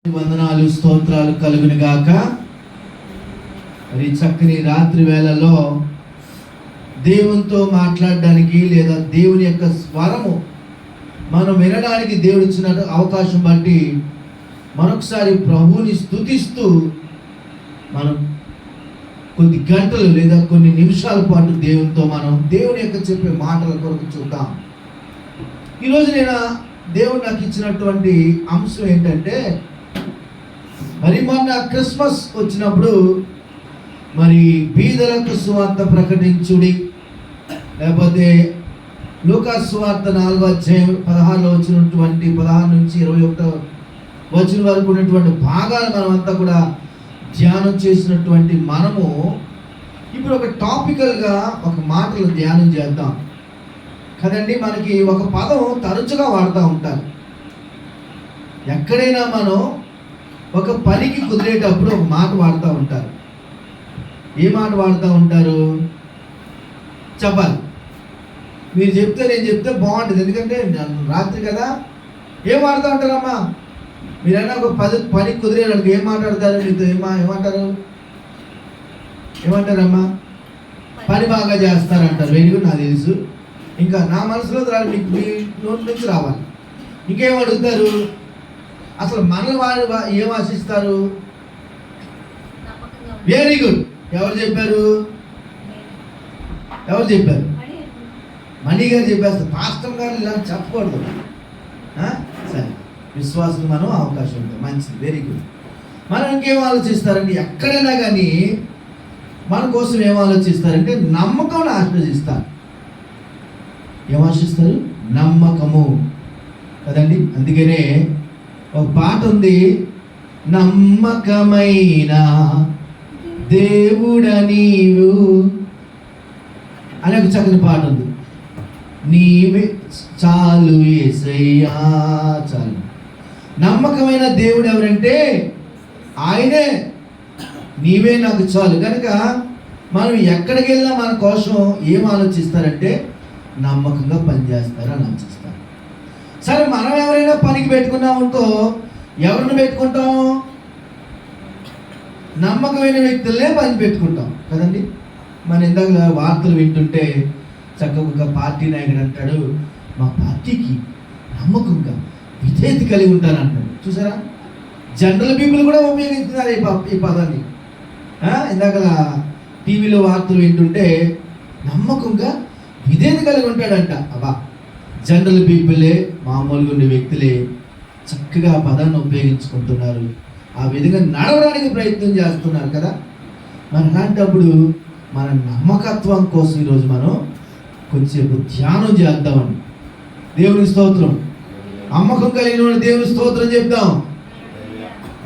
వందనాలు స్తోత్రాలు కలుగును గాక. మరి చక్కని రాత్రి వేళలో దేవునితో మాట్లాడడానికి లేదా దేవుని యొక్క స్వరము మనం వినడానికి దేవుడు ఇచ్చిన అవకాశం బట్టి మరొకసారి ప్రభువుని స్తుతిస్తూ మనం కొద్ది గంటలు లేదా కొన్ని నిమిషాల పాటు దేవునితో మనం దేవుని యొక్క చెప్పే మాటల కొరకు చూద్దాం. ఈరోజు నేను దేవుడు నాకు ఇచ్చినటువంటి అంశం ఏంటంటే, మరి మొన్న క్రిస్మస్ వచ్చినప్పుడు మరి బీదలకు సువార్త ప్రకటించుడి, లేకపోతే లూకా సువార్త 4:16 వచ్చినటువంటి 16 నుంచి 21 వచ్చిన వరకు ఉన్నటువంటి భాగాలు మనమంతా కూడా ధ్యానం చేసినటువంటి మనము ఇప్పుడు ఒక టాపికల్గా ఒక మాటలు ధ్యానం చేద్దాం కదండి. మనకి ఒక పదం తరచుగా వాడుతూ ఉంటారు. ఎక్కడైనా మనం ఒక పనికి కుదిరేటప్పుడు ఒక మాట వాడుతూ ఉంటారు. ఏ మాట వాడుతూ ఉంటారు? చెప్పాలి. మీరు చెప్తే నేను చెప్తే బాగుంటుంది, ఎందుకంటే రాత్రి కదా. ఏం వాడుతూ ఉంటారమ్మా? మీరైనా ఒక పని కుదిరేటప్పుడు ఏం మాట్లాడతారు? మీతో ఏమంటారు? ఏమంటారమ్మా? పని బాగా చేస్తారంటారు. వెరీ గుడ్, నాకు తెలుసు. ఇంకా నా మనసులో మీకు మీ నోటి నుంచి రావాలి. ఇంకేం అడుగుతారు? అసలు మనల్ని వారు ఏం ఆశిస్తారు? Very good. ఎవరు చెప్పారు? మణి గారు చెప్పేస్తారు. పాస్టర్ గారు ఇలా చెప్పకూడదు. సరే, విశ్వాసం మనం అవకాశం ఉంటుంది, మంచిది, వెరీ గుడ్. మనం ఇంకేం ఆలోచిస్తారండి? ఎక్కడైనా కానీ మన కోసం ఏం ఆలోచిస్తారంటే నమ్మకం ఆలోచిస్తారు. ఏం ఆశిస్తారు? నమ్మకము కదండి. అందుకనే ఒక పాట ఉంది, నమ్మకమైన దేవుడ నీవు అనే ఒక చక్కని పాట ఉంది. నీవే చాలు యేసయ్యా చాలు. నమ్మకమైన దేవుడు ఎవరంటే ఆయనే. నీవే నాకు చాలు. కనుక మనం ఎక్కడికి వెళ్ళినా మన కోసం ఏం ఆలోచిస్తారంటే నమ్మకంగా పనిచేస్తారని ఆలోచిస్తారు. సరే, మనం ఎవరైనా పనికి పెట్టుకున్నాం అనుకో, ఎవరిని పెట్టుకుంటాం? నమ్మకమైన వ్యక్తులనే పని పెట్టుకుంటాం కదండి. మన ఇందాక వార్తలు వింటుంటే చక్కగా ఒక పార్టీ నాయకుడు అంటాడు, మా పార్టీకి నమ్మకంగా విధేయత కలిగి ఉంటానంటాడు. చూసారా? జనరల్ పీపుల్ కూడా ఉపయోగిస్తున్నారు ఈ పదాన్ని. ఇందాక టీవీలో వార్తలు వింటుంటే నమ్మకంగా విధేయత కలిగి ఉంటాడంట. అబ్బా, జనరల్ పీపులే, మామూలుగా ఉండే వ్యక్తులే చక్కగా ఆ పదాన్ని ఉపయోగించుకుంటున్నారు, ఆ విధంగా నడవడానికి ప్రయత్నం చేస్తున్నారు కదా. మరి అలాంటప్పుడు మన నమ్మకత్వం కోసం ఈరోజు మనం కొంచెంసేపు ధ్యానం చేద్దామండి. దేవుని స్తోత్రం. నమ్మకం కలిగిన వాడు దేవుని స్తోత్రం చెప్దాం.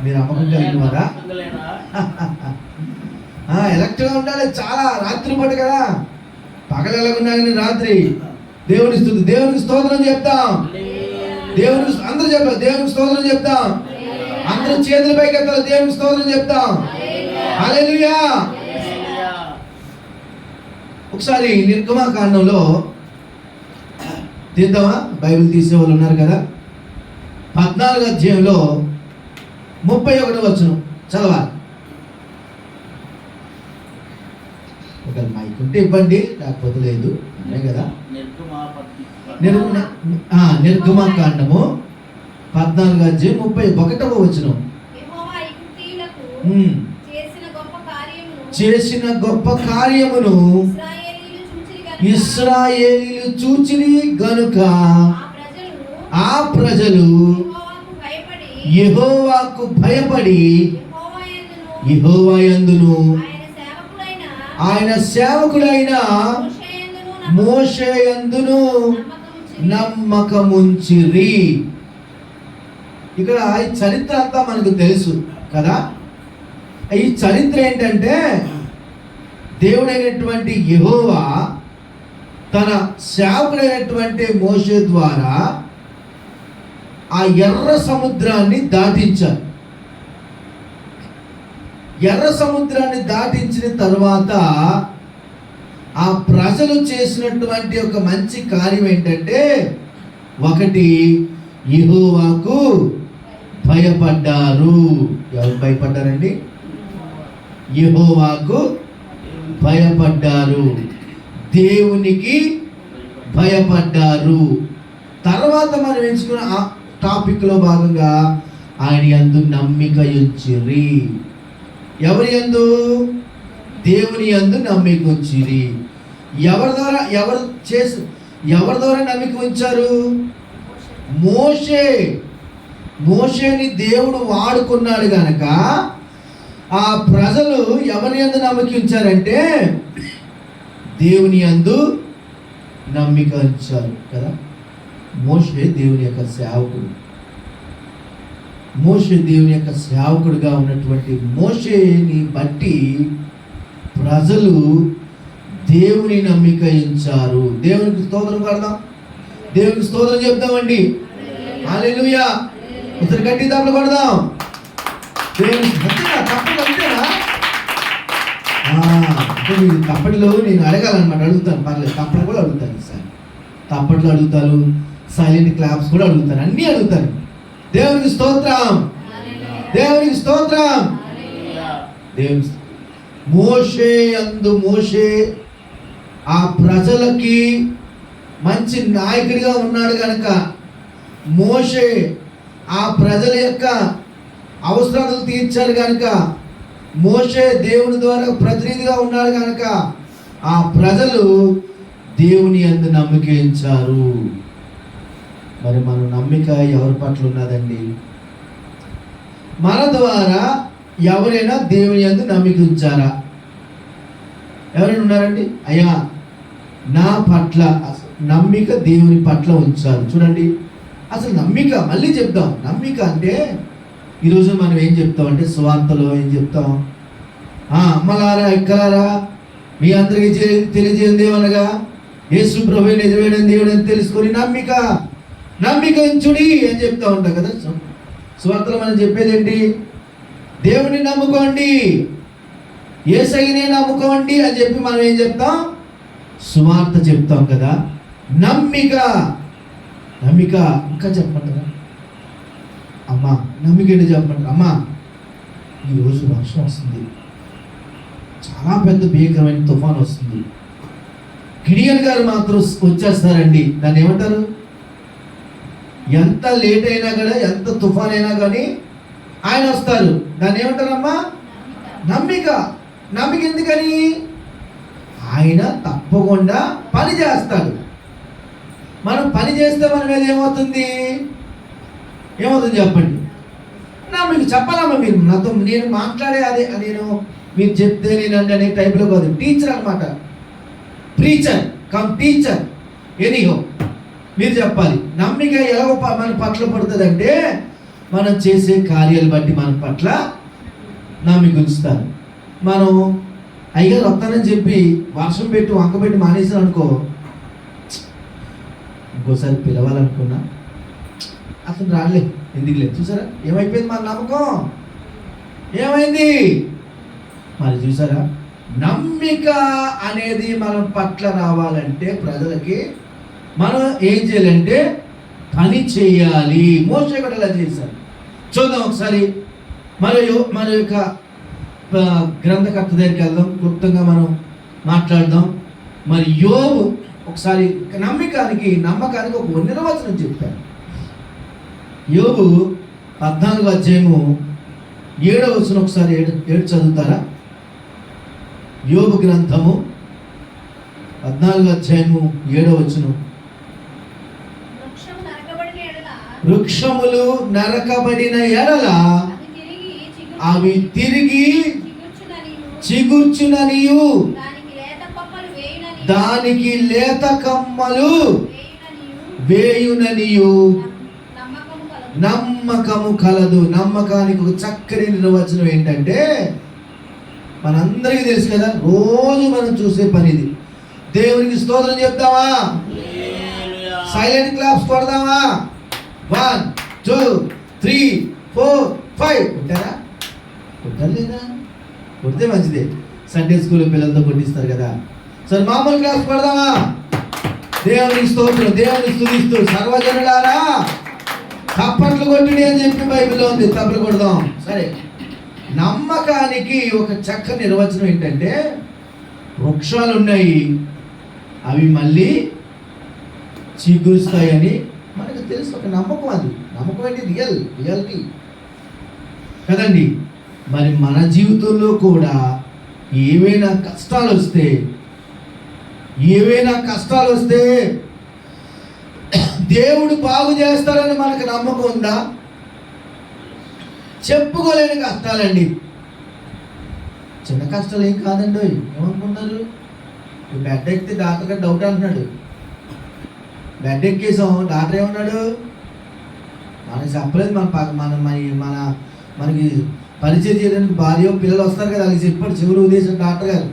మీరు నమ్మకం కలిగిన వారా? ఎలక్ట్గా ఉండాలి. చాలా రాత్రి పాటు కదా, పగలు ఎలాగున్నా కానీ రాత్రి దేవుని స్తుతి, దేవునికి స్తోత్రం చెప్తాం. దేవునికి అందరూ చెప్పాలి, దేవునికి స్తోత్రం చెప్తాం. అందరూ చేతుల పైకి ఎత్తాలి, దేవునికి స్తోత్రం చెప్తాం. హల్లెలూయా. ఒకసారి నిర్గమకాండంలో తీద్దామా? బైబిల్ తీసే వాళ్ళు ఉన్నారు కదా. 14వ అధ్యాయంలో 31వ వచనం చదవాలి. ఒక మైక్ ఉంటే ఇవ్వండి, లేకపోతే లేదు, అనే కదా. నిర్గమకాండము 14వ అధ్యాయం 31వ వచనం. చేసిన గొప్ప కార్యమును ఇశ్రాయేలీయులు చూచిరి గనుక ఆ ప్రజలు యెహోవాకు భయపడి యెహోవా యందును ఆయన సేవకుడైన మోషే యందును నమ్మకముంచిరి. ఇక్కడ ఈ చరిత్ర అంతా మనకు తెలుసు కదా. ఈ చరిత్ర ఏంటంటే, దేవుడైనటువంటి యెహోవా తన సేవకుడైనటువంటి మోషే ద్వారా ఆ ఎర్ర సముద్రాన్ని దాటించారు. ఎర్ర సముద్రాన్ని దాటించిన తర్వాత ఆ ప్రజలు చేసినటువంటి ఒక మంచి కార్యం ఏంటంటే, ఒకటి యెహోవాకు భయపడ్డారు. ఎవరు భయపడ్డారండి? యెహోవాకు భయపడ్డారు, దేవునికి భయపడ్డారు. తర్వాత మనం ఎంచుకున్న ఆ టాపిక్లో భాగంగా ఆయన యందు నమ్మిక ఉంచిరి. ఎవరి యందు? దేవుని యందు నమ్మిక ఉంచిరి. ఎవరి ద్వారా నమ్మిక ఉంచారు? మోషేని దేవుడు వాడుకున్నాడు గనక ఆ ప్రజలు ఎవరి యందు నమ్మిక ఉంచారంటే దేవుని యందు నమ్మిక ఉంచారు కదా. మోషే దేవుని యొక్క సేవకుడు. మోషే దేవుని యొక్క సేవకుడుగా ఉన్నటువంటి మోషేని బట్టి ప్రజలు దేవుని నమ్మిక ఉంచారు. దేవునికి స్తోత్రం కొడదాం, దేవునికి స్తోత్రం చెప్తామండి. హల్లెలూయా. ఇతరు గట్టి తప్పలు కొడదాం. దేవుని తప్పలు అంతేనా? మీరు తప్పట్లో నేను అడగాలన్నమాట, అడుగుతాను, పర్లేదు, తప్పలు కూడా అడుగుతాను. ఈసారి తప్పట్లు అడుగుతాను, సైలెంట్ క్లాప్స్ కూడా అడుగుతాను, అన్నీ అడుగుతాను. దేవునికి స్తోత్రం, దేవునికి స్తోత్రం. దేవుని మోషే ఆ ప్రజలకి మంచి నాయకుడిగా ఉన్నాడు కనుక, మోషే ఆ ప్రజల యొక్క అవసరాలు తీర్చారు కనుక, మోషే దేవుని ద్వారా ప్రతినిధిగా ఉన్నాడు కనుక ఆ ప్రజలు దేవుని యందు నమ్మిక ఉంచారు. మరి మన నమ్మిక ఎవరి పట్ల ఉన్నదండి? మన ద్వారా ఎవరైనా దేవుని యందు నమ్మిక ఉంచారా? ఎవరైనా ఉన్నారండి? అయ్యా నా పట్ల నమ్మిక దేవుని పట్ల ఉంచారు. చూడండి, అసలు నమ్మిక మళ్ళీ చెప్తాం. నమ్మిక అంటే ఈరోజు మనం ఏం చెప్తాం అంటే, సువార్తలో ఏం చెప్తాం? అమ్మలారా, ఎక్కలారా, మీ అందరికీ తెలియజేయండి ఏమనగా యేసు ప్రభువే నిజమైన దేవుడు అని తెలుసుకొని నమ్మిక ఉంచుడి అని చెప్తా ఉంటాం కదా. సువార్తలో మనం చెప్పేది ఏంటి? దేవుని నమ్ముకోండి, యేసయ్యనే నమ్ముకోండి అని చెప్పి మనం ఏం చెప్తాం? సువార్త చెప్తాం కదా. నమ్మిక ఇంకా చెప్పమంటారా? అమ్మా నమ్మిక ఏంటి చెప్పంటారు? అమ్మా ఈరోజు వర్షం వస్తుంది, చాలా పెద్ద భీకరమైన తుఫాన్ వస్తుంది, గిడియన్ గారు మాత్రం వచ్చేస్తారండి. దాన్ని ఏమంటారు? ఎంత లేట్ అయినా కానీ, ఎంత తుఫాన్ అయినా కానీ ఆయన వస్తారు. దాన్ని ఏమంటారమ్మా? నమ్మిక ఎందుకని? ఆయన తప్పకుండా పని చేస్తాడు. మనం పని చేస్తే మన మీద ఏమవుతుంది చెప్పండి? మీకు చెప్పాలమ్మా. మీరు నాతో నేను మాట్లాడే అదే, నేను మీరు చెప్తే నేను అనే టైప్లో కాదు. టీచర్ అనమాట, ప్రీచర్ కమ్ టీచర్, ఎనీహో మీరు చెప్పాలి. నమ్మిక ఎలా మన పట్ల పడుతుంది అంటే, మనం చేసే కార్యాలు బట్టి మన పట్ల నమ్మిక ఉంచుతారు. మనం అయ్యగారు వస్తానని చెప్పి వర్షం పెట్టి వంక పెట్టి మానేసాను అనుకో, ఇంకోసారి పిలవాలనుకున్నా అసలు రాలే, ఎందుకు లేదు. చూసారా ఏమైపోయింది మన నమ్మకం? ఏమైంది మరి? చూసారా, నమ్మిక అనేది మనం పట్ల రావాలంటే ప్రజలకి మనం ఏం చేయాలంటే పని చేయాలి. మోషే కూడా అలా చేశారు. చూద్దాం ఒకసారి మన యొక్క గ్రంథకర్త దగ్గరికి వెళ్దాం, క్లుప్తంగా మనం మాట్లాడదాం. మరి యోబు ఒకసారి నమ్మకానికి ఒక నిర్వచనం చెప్పారు. యోబు 14వ అధ్యాయము 7వ వచనం ఒకసారి 7 చదువుతారా? యోబు గ్రంథము 14వ అధ్యాయము 7వ వచనం. వృక్షములు నరకబడిన ఎడల అవి తిరిగి చిగుర్చుననియు దానికి లేత కమ్మలు వేయుననియు నమ్మకము కలదు. నమ్మకానికి ఒక చక్కని నిర్వచనం ఏంటంటే, మనందరికీ తెలుసు కదా, రోజు మనం చూసే పని ఇది. దేవునికి స్తోత్రం చెప్తావా? Silent claps కొడదామా? 1 2 3 4 5 ఉంటారా? కొట్టలేదా? కొడితే మంచిదే. సండే స్కూల్లో పిల్లలతో కొట్టిస్తారు కదా. సరే మామూలు క్లాస్ కొడదామా? దేవునికి స్తోత్రం, దేవుని స్తుతిస్తూ సర్వజనులారా తప్పట్లు కొట్టుడి అని చెప్పి బైబిల్లో ఉంది. తప్పలు కొడదాం. సరే, నమ్మకానికి ఒక చక్కని నిర్వచనం ఏంటంటే, వృక్షాలు ఉన్నాయి, అవి మళ్ళీ చిగురుస్తాయని మనకు తెలుసు. ఒక నమ్మకం, అది నమ్మకం అంటే రియాలిటీ కదండి. మరి మన జీవితంలో కూడా ఏవైనా కష్టాలు వస్తే దేవుడు బాగు చేస్తారని మనకు నమ్మకం ఉందా? చెప్పుకోలేని కష్టాలండి. చిన్న కష్టాలు ఏం కాదండి. ఏమనుకున్నారు? బెడ్ ఎక్కితే డాక్టర్ గారు డౌట్ అంటున్నాడు. బెడ్ ఎక్కేసాం, డాక్టర్ ఏమన్నాడు? మనకి చెప్పలేదు. మనకి పరిచయం చేయడానికి భార్య పిల్లలు వస్తారు కదా, వాళ్ళకి చెప్పాడు చెవులు ఉద్దేశం డాక్టర్ గారు.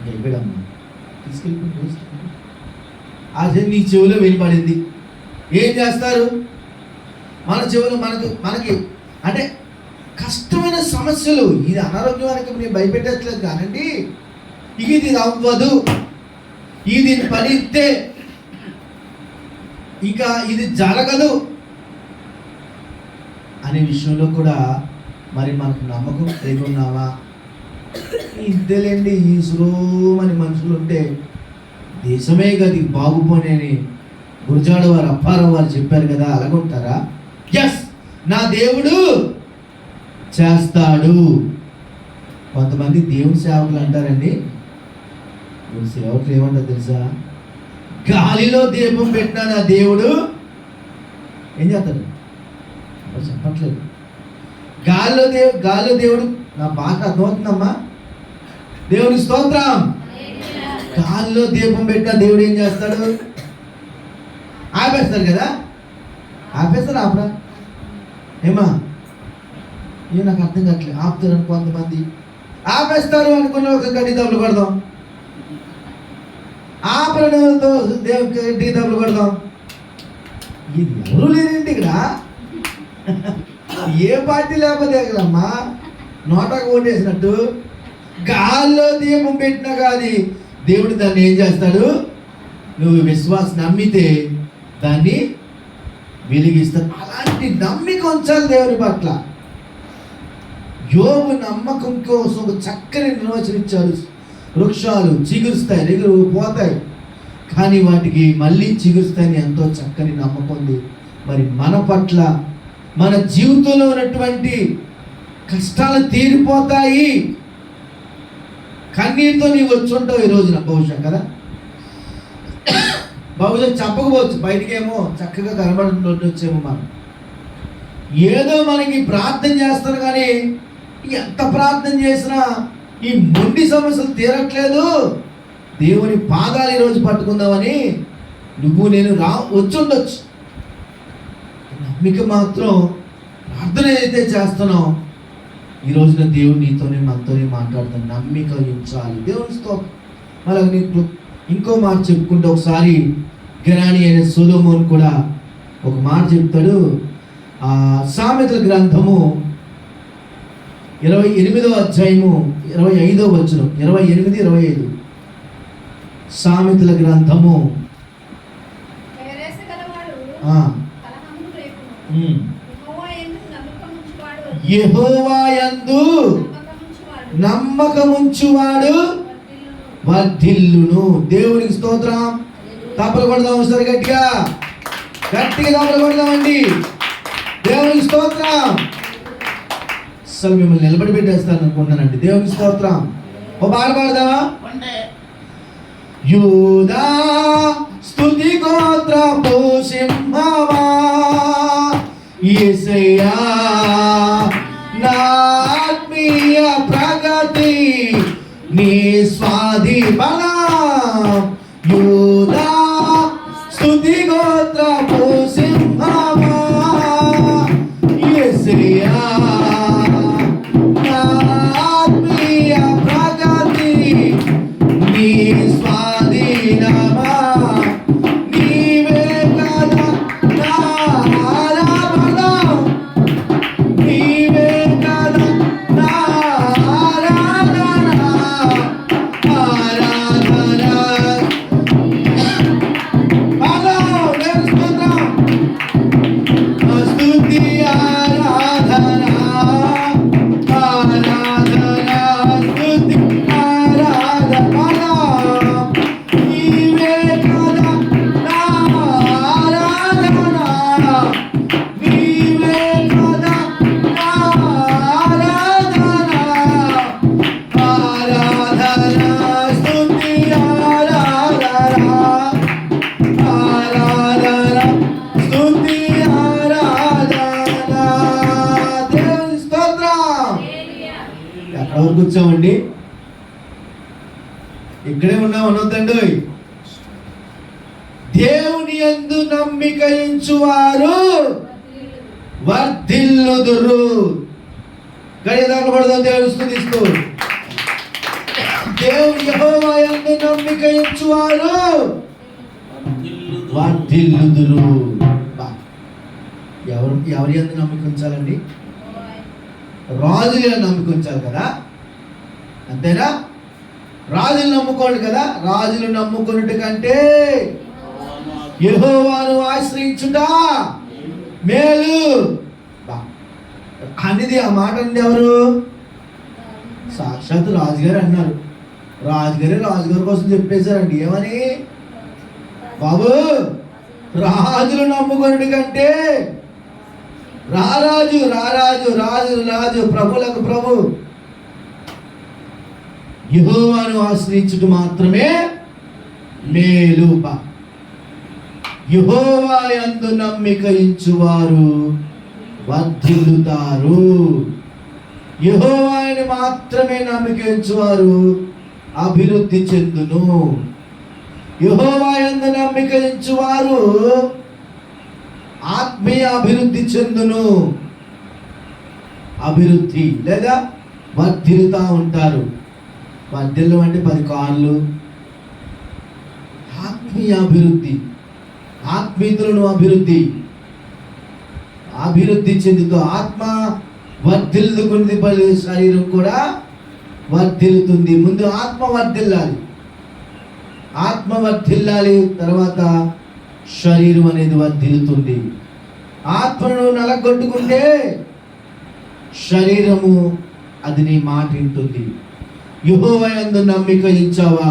చెప్పాడమ్మా, తీసుకెళ్ళి అదే నీ చెవిలో వినపడింది. ఏం చేస్తారు? మన చెవులు మనకి అంటే కష్టమైన సమస్యలు. ఇది అనారోగ్యానికి నేను భయపెట్టట్లేదు కానండి. ఇది అవ్వదు, ఇది పడితే ఇక ఇది జరగదు అనే విషయంలో కూడా మరి మనకు నమ్మకం కలిగి ఉన్నావా? ఇంతేలేండి, ఈ సులోమని మనుషులు ఉంటే దేశమే గది బాగుపోనేని గురజాడ వారు అప్పారావు వారు చెప్పారు కదా, అలాగుంటారా? ఎస్, నా దేవుడు చేస్తాడు. కొంతమంది దేవుని సేవకులు అంటారండి. సేవకులు ఏమంటారు తెలుసా? గాలిలో దీపం పెట్టినా నా దేవుడు ఏం చేస్తాడు? చెప్పట్లేదు. గాలిలో దేవుడు, నా భాష అర్థమవుతుందమ్మా? దేవుని స్తోత్రం. గాలిలో దీపం పెట్టినా దేవుడు ఏం చేస్తాడు? ఆపేస్తారు కదా. ఆపరా ఏమా? ఇవి నాకు అర్థం కావట్లేదు. ఆపుతారు అని కొంతమంది. ఆపేస్తారు అనుకున్న ఒక గడ్డి దెబ్బలు కొడదాం. ఆపరణతో దేవుడికి గడ్డికి దెబ్బలు కొడదాం. ఇది ఎవరు లేనండి ఇక్కడ. ఏ పార్టీ లేకపోతే కదమ్మా నోటకు ఓటేసినట్టు. గాల్లో దీపం పెట్టినా కానీ దేవుడు దాన్ని ఏం చేస్తాడు? నువ్వు విశ్వాసం నమ్మితే దాన్ని వెలిగిస్తాడు. అలాంటి నమ్మిక ఉంచాలి దేవుని పట్ల. యోబు నమ్మకం కోసం ఒక చక్కని నిర్వచనించాడు. వృక్షాలు చిగురుస్తాయి, ఎగురు పోతాయి, కానీ వాటికి మళ్ళీ చిగురుస్తాయని ఎంతో చక్కని నమ్మకం ఉంది. మరి మన పట్ల, మన జీవితంలో ఉన్నటువంటి కష్టాలు తీరిపోతాయి. కన్నీటితో నీవు వచ్చి ఉంటావు ఈ రోజున బహుశా కదా. బహుశా చెప్పకపోవచ్చు, బయటికేమో చక్కగా కనబడుతుండొచ్చేమో. మనం ఏదో మనకి ప్రార్థన చేస్తారు, కానీ ఎంత ప్రార్థన చేసినా ఈ మొండి సమస్యలు తీరట్లేదు. దేవుని పాదాలు ఈరోజు పట్టుకుందామని నువ్వు నేను వచ్చుండొచ్చు. నమ్మిక మాత్రం ప్రార్థన అయితే చేస్తున్నావు. ఈ రోజున దేవుడు నీతోనే మనతోనే మాట్లాడుతాను. నమ్మిక ఉంచాలి దేవుని స్తోత్రం. మళ్ళీ నీకు ఇంకో మాట చెప్పుకుంటే, ఒకసారి జ్ఞాని అయిన సొలొమోను కూడా ఒక మాట చెప్తాడు. సామెతల గ్రంథము 28వ అధ్యాయము 25వ వచనం, 28, 25. సామెతల గ్రంథము యెహోవా యందు నమ్మకముంచువాడు వర్ధిల్లును. దేవునికి స్తోత్రం. తప్పలు కొడదాం ఒకసారి గట్టిగా తప్పలు కొడదామండి. దేవునికి స్తోత్రం. అసలు మిమ్మల్ని నిలబడి పెట్టేస్తాను అనుకుంటున్నానండి. దేవునికి స్తోత్రం. ఓ పాట పాడదామా? యూదా స్తుతి గోత్రపు సింహమా, యేసయ్యా నా ఆత్మీయ ప్రగతి నీ స్వాధీనం. యూదా స్తుతి గోత్రపు సింహమా, యేసయ్యా నా ఆత్మీయ ప్రగతి నీ స్వాధీనమా. నీవే కదా నా ఆరాధన, నీవే కదా నా ఆరాధన, ఆరాధన. హలో దేవుని స్తోత్రం. ఎవరు కూర్చోమండి? ఇక్కడే ఉన్నాం అనొద్దండి. దేవుని యందు నమ్మిక ఉంచువారు వర్ధిల్లుదురు. గడిదాకబడదు దేవుని స్తుతిస్తూ. దేవుని యెహోవా యందు నమ్మిక ఉంచువారు వర్ధిల్లుదురు. ఎవరి యందు నమ్మిక ఉంచాలండి? రాజుల నమ్మిక ఉంచాలి కదా, అంతేనా? రాజులు నమ్ముకోండి కదా. రాజులు నమ్ముకున్నట్టు కంటే యెహోవాను ఆశ్రయించుట మేలు అనేది ఆ మాట అండి. ఎవరు? సాక్షాత్ రాజుగారు అన్నారు. రాజుగారి కోసం చెప్పేశారండి. ఏమని? బాబు, రాజులు నమ్ముకున్నట్టు కంటే రాజు ప్రభులకు ప్రభు యెహోవాను ఆశ్రయించుట మాత్రమే మేలు. యెహోవా యందు నమ్మిక ఉంచువారు వర్ధిల్లుతారు. యెహోవాని మాత్రమే నమ్మిక ఉంచువారు అభివృద్ధి చెందును. యెహోవా యందు నమ్మిక ఉంచువారు ఆత్మీయ అభివృద్ధి చెందును. అభివృద్ధి లేదా వర్ధిల్లుతా ఉంటారు. వర్ధిల్లం అంటే 10 కార్లు. ఆత్మీయ అభివృద్ధి, ఆత్మీయులను అభివృద్ధి చెందుతూ ఆత్మ వర్ధిల్లుకుంది, శరీరం కూడా వర్ధిల్లుతుంది. ముందు ఆత్మ వర్ధిల్లాలి, తర్వాత శరీరం అనేది వర్ధిల్లుతుంది. ఆత్మను నలగొట్టుకుంటే శరీరము అది నీ మాట వింటుంది. యెహోవా యందు నమ్మిక ఉంచావా,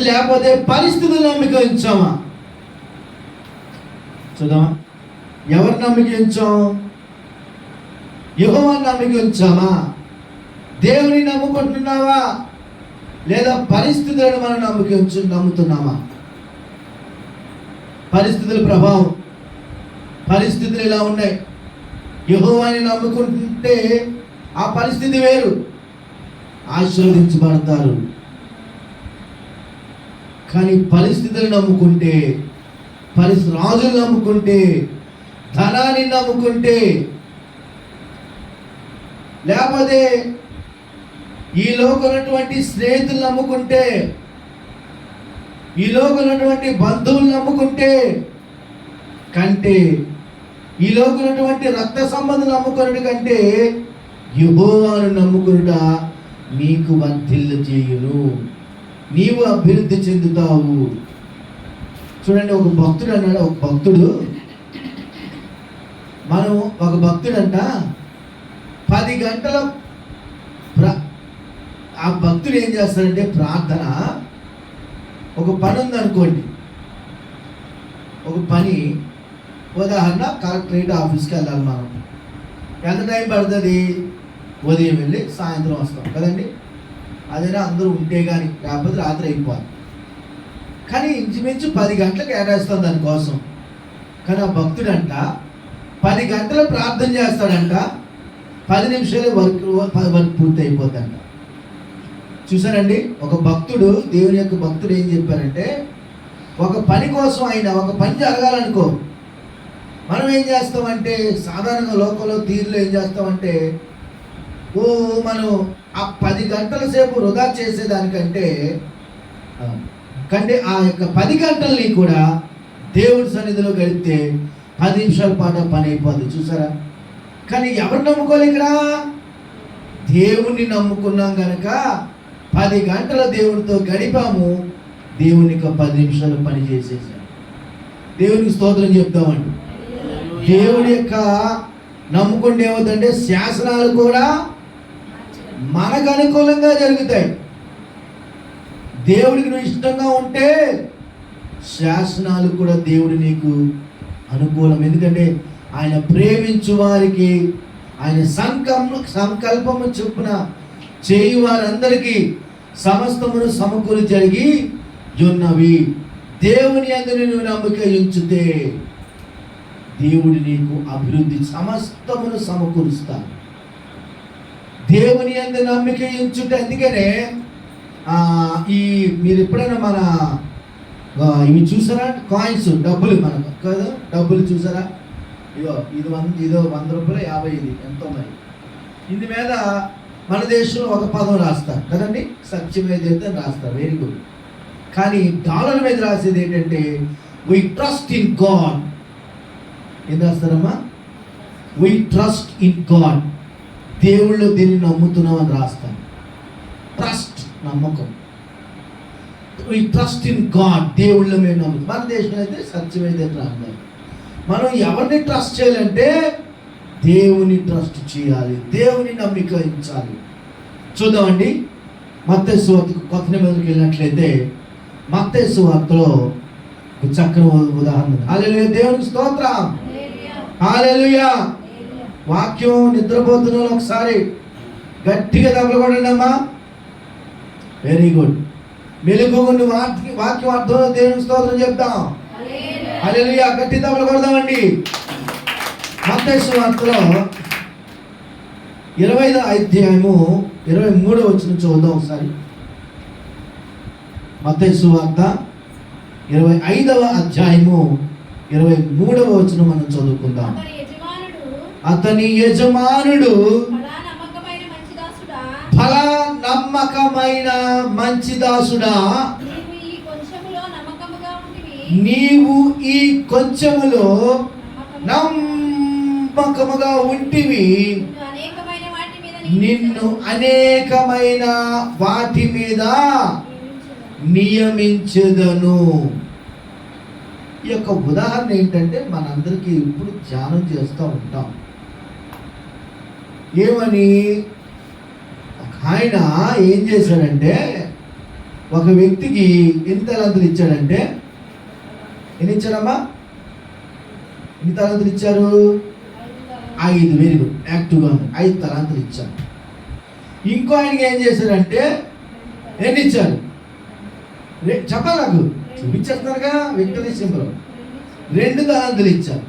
లేకపోతే పరిస్థితులు నమ్మిక ఉంచావా? చూద్దామా, ఎవరు నమ్మిక ఉంచాం? యెహోవాను నమ్మిక ఉంచామా? దేవుని నమ్ముకుంటున్నావా, లేదా పరిస్థితులను మనం నమ్ముతున్నామా? పరిస్థితుల ప్రభావం, పరిస్థితులు ఇలా ఉన్నాయి. యెహోవాని నమ్ముకుంటే ఆ పరిస్థితి వేరు, ఆశీర్వదించబడతారు. కానీ పరిస్థితులు నమ్ముకుంటే, రాజులు నమ్ముకుంటే, ధనాన్ని నమ్ముకుంటే, లేకపోతే ఈ లోకంలో ఉన్నటువంటి స్నేహితులు నమ్ముకుంటే, ఈ లోకంలో ఉన్నటువంటి బంధువులు నమ్ముకుంటే కంటే, ఈ లోకంలో ఉన్నటువంటి రక్త సంబంధం నమ్ముకున్నట్టు కంటే యెహోవాను నమ్ముకునుట నీకు వర్ధిల్లు చేయును. నీవు అభివృద్ధి చెందుతావు. చూడండి, ఒక భక్తుడు అన్నాడు. ఒక భక్తుడంట 10 గంటల ఆ భక్తుడు ఏం చేస్తాడంటే ప్రార్థన. ఒక పని ఉందనుకోండి, ఒక పని, ఉదాహరణ కలెక్టరేట్ ఆఫీస్కి వెళ్ళాలి. మనం ఎంత టైం పడుతుంది? ఉదయం వెళ్ళి సాయంత్రం వస్తాం కదండి. అదైనా అందరూ ఉంటే కానీ, లేకపోతే రాత్రి అయిపోవాలి. కానీ ఇంచుమించు 10 గంటలు కేటాయిస్తాం దానికోసం. కానీ ఆ భక్తుడంట 10 గంటలు ప్రార్థన చేస్తాడంట, 10 నిమిషాలు వర్క్ పూర్తి అయిపోద్దంట. చూసారండి, ఒక భక్తుడు, దేవుని యొక్క భక్తుడు ఏం చెప్పారంటే, ఒక పని కోసం ఆయన ఒక పని జరగాలనుకో, మనం ఏం చేస్తామంటే సాధారణంగా లోకంలో తీరులో ఏం చేస్తామంటే, మనం ఆ 10 గంటల సేపు వృధా చేసేదానికంటే ఆ యొక్క 10 గంటల్ని కూడా దేవుడి సన్నిధిలో గడిపితే 10 నిమిషాల పాటు పని అయిపోద్ది. చూసారా? కానీ ఎవరు నమ్ముకోవాలి? ఇక్కడ దేవుణ్ణి నమ్ముకున్నాం కనుక 10 గంటల దేవుడితో గడిపాము. దేవునికి 10 నిమిషాలు పని చేసేసాం. దేవునికి స్తోత్రం చెప్తామండి. దేవుడి యొక్క నమ్ముకుంటే ఏమవుతుందంటే శాసనాలు కూడా మనకు అనుకూలంగా జరుగుతాయి. దేవుడికి నువ్వు ఇష్టంగా ఉంటే శాసనాలు కూడా దేవుడు నీకు అనుకూలం. ఎందుకంటే ఆయన ప్రేమించు వారికి ఆయన సంకల్పము చొప్పున చేయు వారందరికీ సమస్తమును సమకూరి జరిగి ఉన్నవి. దేవుని యందు నువ్వు నమ్మిక ఉంచితే దేవుడు నీకు అభివృద్ధి సమస్తమును సమకూరుస్తాడు. దేవుని యందు నమ్మిక ఉంచుట. అందుకనే ఈ మీరు ఎప్పుడైనా మన ఇవి చూసారా, కాయిన్స్, డబ్బులు, మన కదా డబ్బులు చూసారా? ఇదో ఇది 100 రూపాయలు, 50, ఇది ఎంతో మరి. ఇందు మీద మన దేశంలో ఒక పదం రాస్తారు కదండి, సత్యమేదైతే రాస్తారు, వెరీ గుడ్. కానీ డాలర్ మీద రాసేది ఏంటంటే వి ట్రస్ట్ ఇన్ గాడ్. ఏం రాస్తారమ్మా? We trust in God. దేవుళ్ళు దీన్ని నమ్ముతున్నాం అని రాస్తాం. ట్రస్ట్, నమ్మకం. వి ట్రస్ట్ ఇన్ గాడ్, దేవుళ్ళు మేము నమ్ముతాం. మన దేశంలో అయితే సత్యమేదైతే రాస్తారు. మనం ఎవరిని ట్రస్ట్ చేయాలంటే దేవుని ట్రస్ట్ చేయాలి, దేవుని నమ్మిక ఉంచాలి. చూద్దామండి, మత్తయి సువార్తకు కొత్త నిబంధనకి వెళ్ళినట్లయితే మత్తయి సువార్తలో చక్కని ఉదాహరణ. హల్లెలూయా, దేవునికి స్తోత్రం, హల్లెలూయా. వాక్యం నిద్రపోతున్న ఒకసారి గట్టిగా తగలకూడండి అమ్మా. Very good. మెలుగుని వాక్యం అర్థంలో దేవునికి స్తోత్రం చెప్తాం. హల్లెలూయా, గట్టి తగలకూడదామండి. మత్తయి సువార్తలో 20వ అధ్యాయము 23వ వచనం చూద్దాం ఒకసారి. మత్తయి సువార్త 25వ అధ్యాయము 23వ వచనం మనం చదువుకుందాం. అతని యజమానుడు ఫలా నమ్మకమైన మంచి దాసుడా, నీవు ఈ కొంచెములో నమ్మకముగా ఉంటివి, నిన్ను అనేకమైన వాటి మీద నియమించదను. ఈ యొక్క ఉదాహరణ ఏంటంటే మనందరికీ ఇప్పుడు ధ్యానం చేస్తూ ఉంటాం. ఏమని? ఆయన ఏం చేశాడంటే ఒక వ్యక్తికి ఎన్ని తలాంతులు ఇచ్చాడంటే, ఎన్ని ఇచ్చాడమ్మా? ఎన్ని తలాంతులు ఇచ్చారు? 5. వెరీ గుడ్, యాక్టివ్గా 5 తలాంతులు ఇచ్చారు. ఇంకో ఆయనకి ఏం చేశారంటే ఎన్ని ఇచ్చారు? చెప్పాలి, నాకు చూపించేస్తున్నారుగా, విక్టరీ సింబల్. 2 తలాంతులు ఇచ్చారు.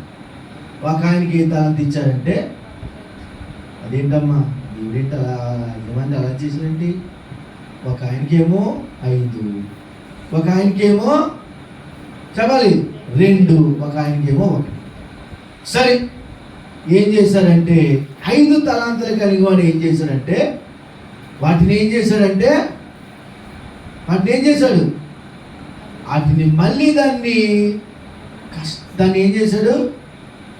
ఒక ఆయనకి ఏ తలాంతు ఇచ్చారంటే, అదేంటమ్మా దేవుడేంటి అలా ఎంతమంది అలా చేసినండి? ఒక ఆయనకేమో 5, ఒక ఆయనకేమో చెప్పాలి 2, ఒక ఆయనకేమో 1. సరే, ఏం చేశారంటే 5 తలాంతులు కలిగి వాడు ఏం చేశాడంటే వాటిని ఏం చేశాడు? వాటిని మళ్ళీ దాన్ని ఏం చేశాడు?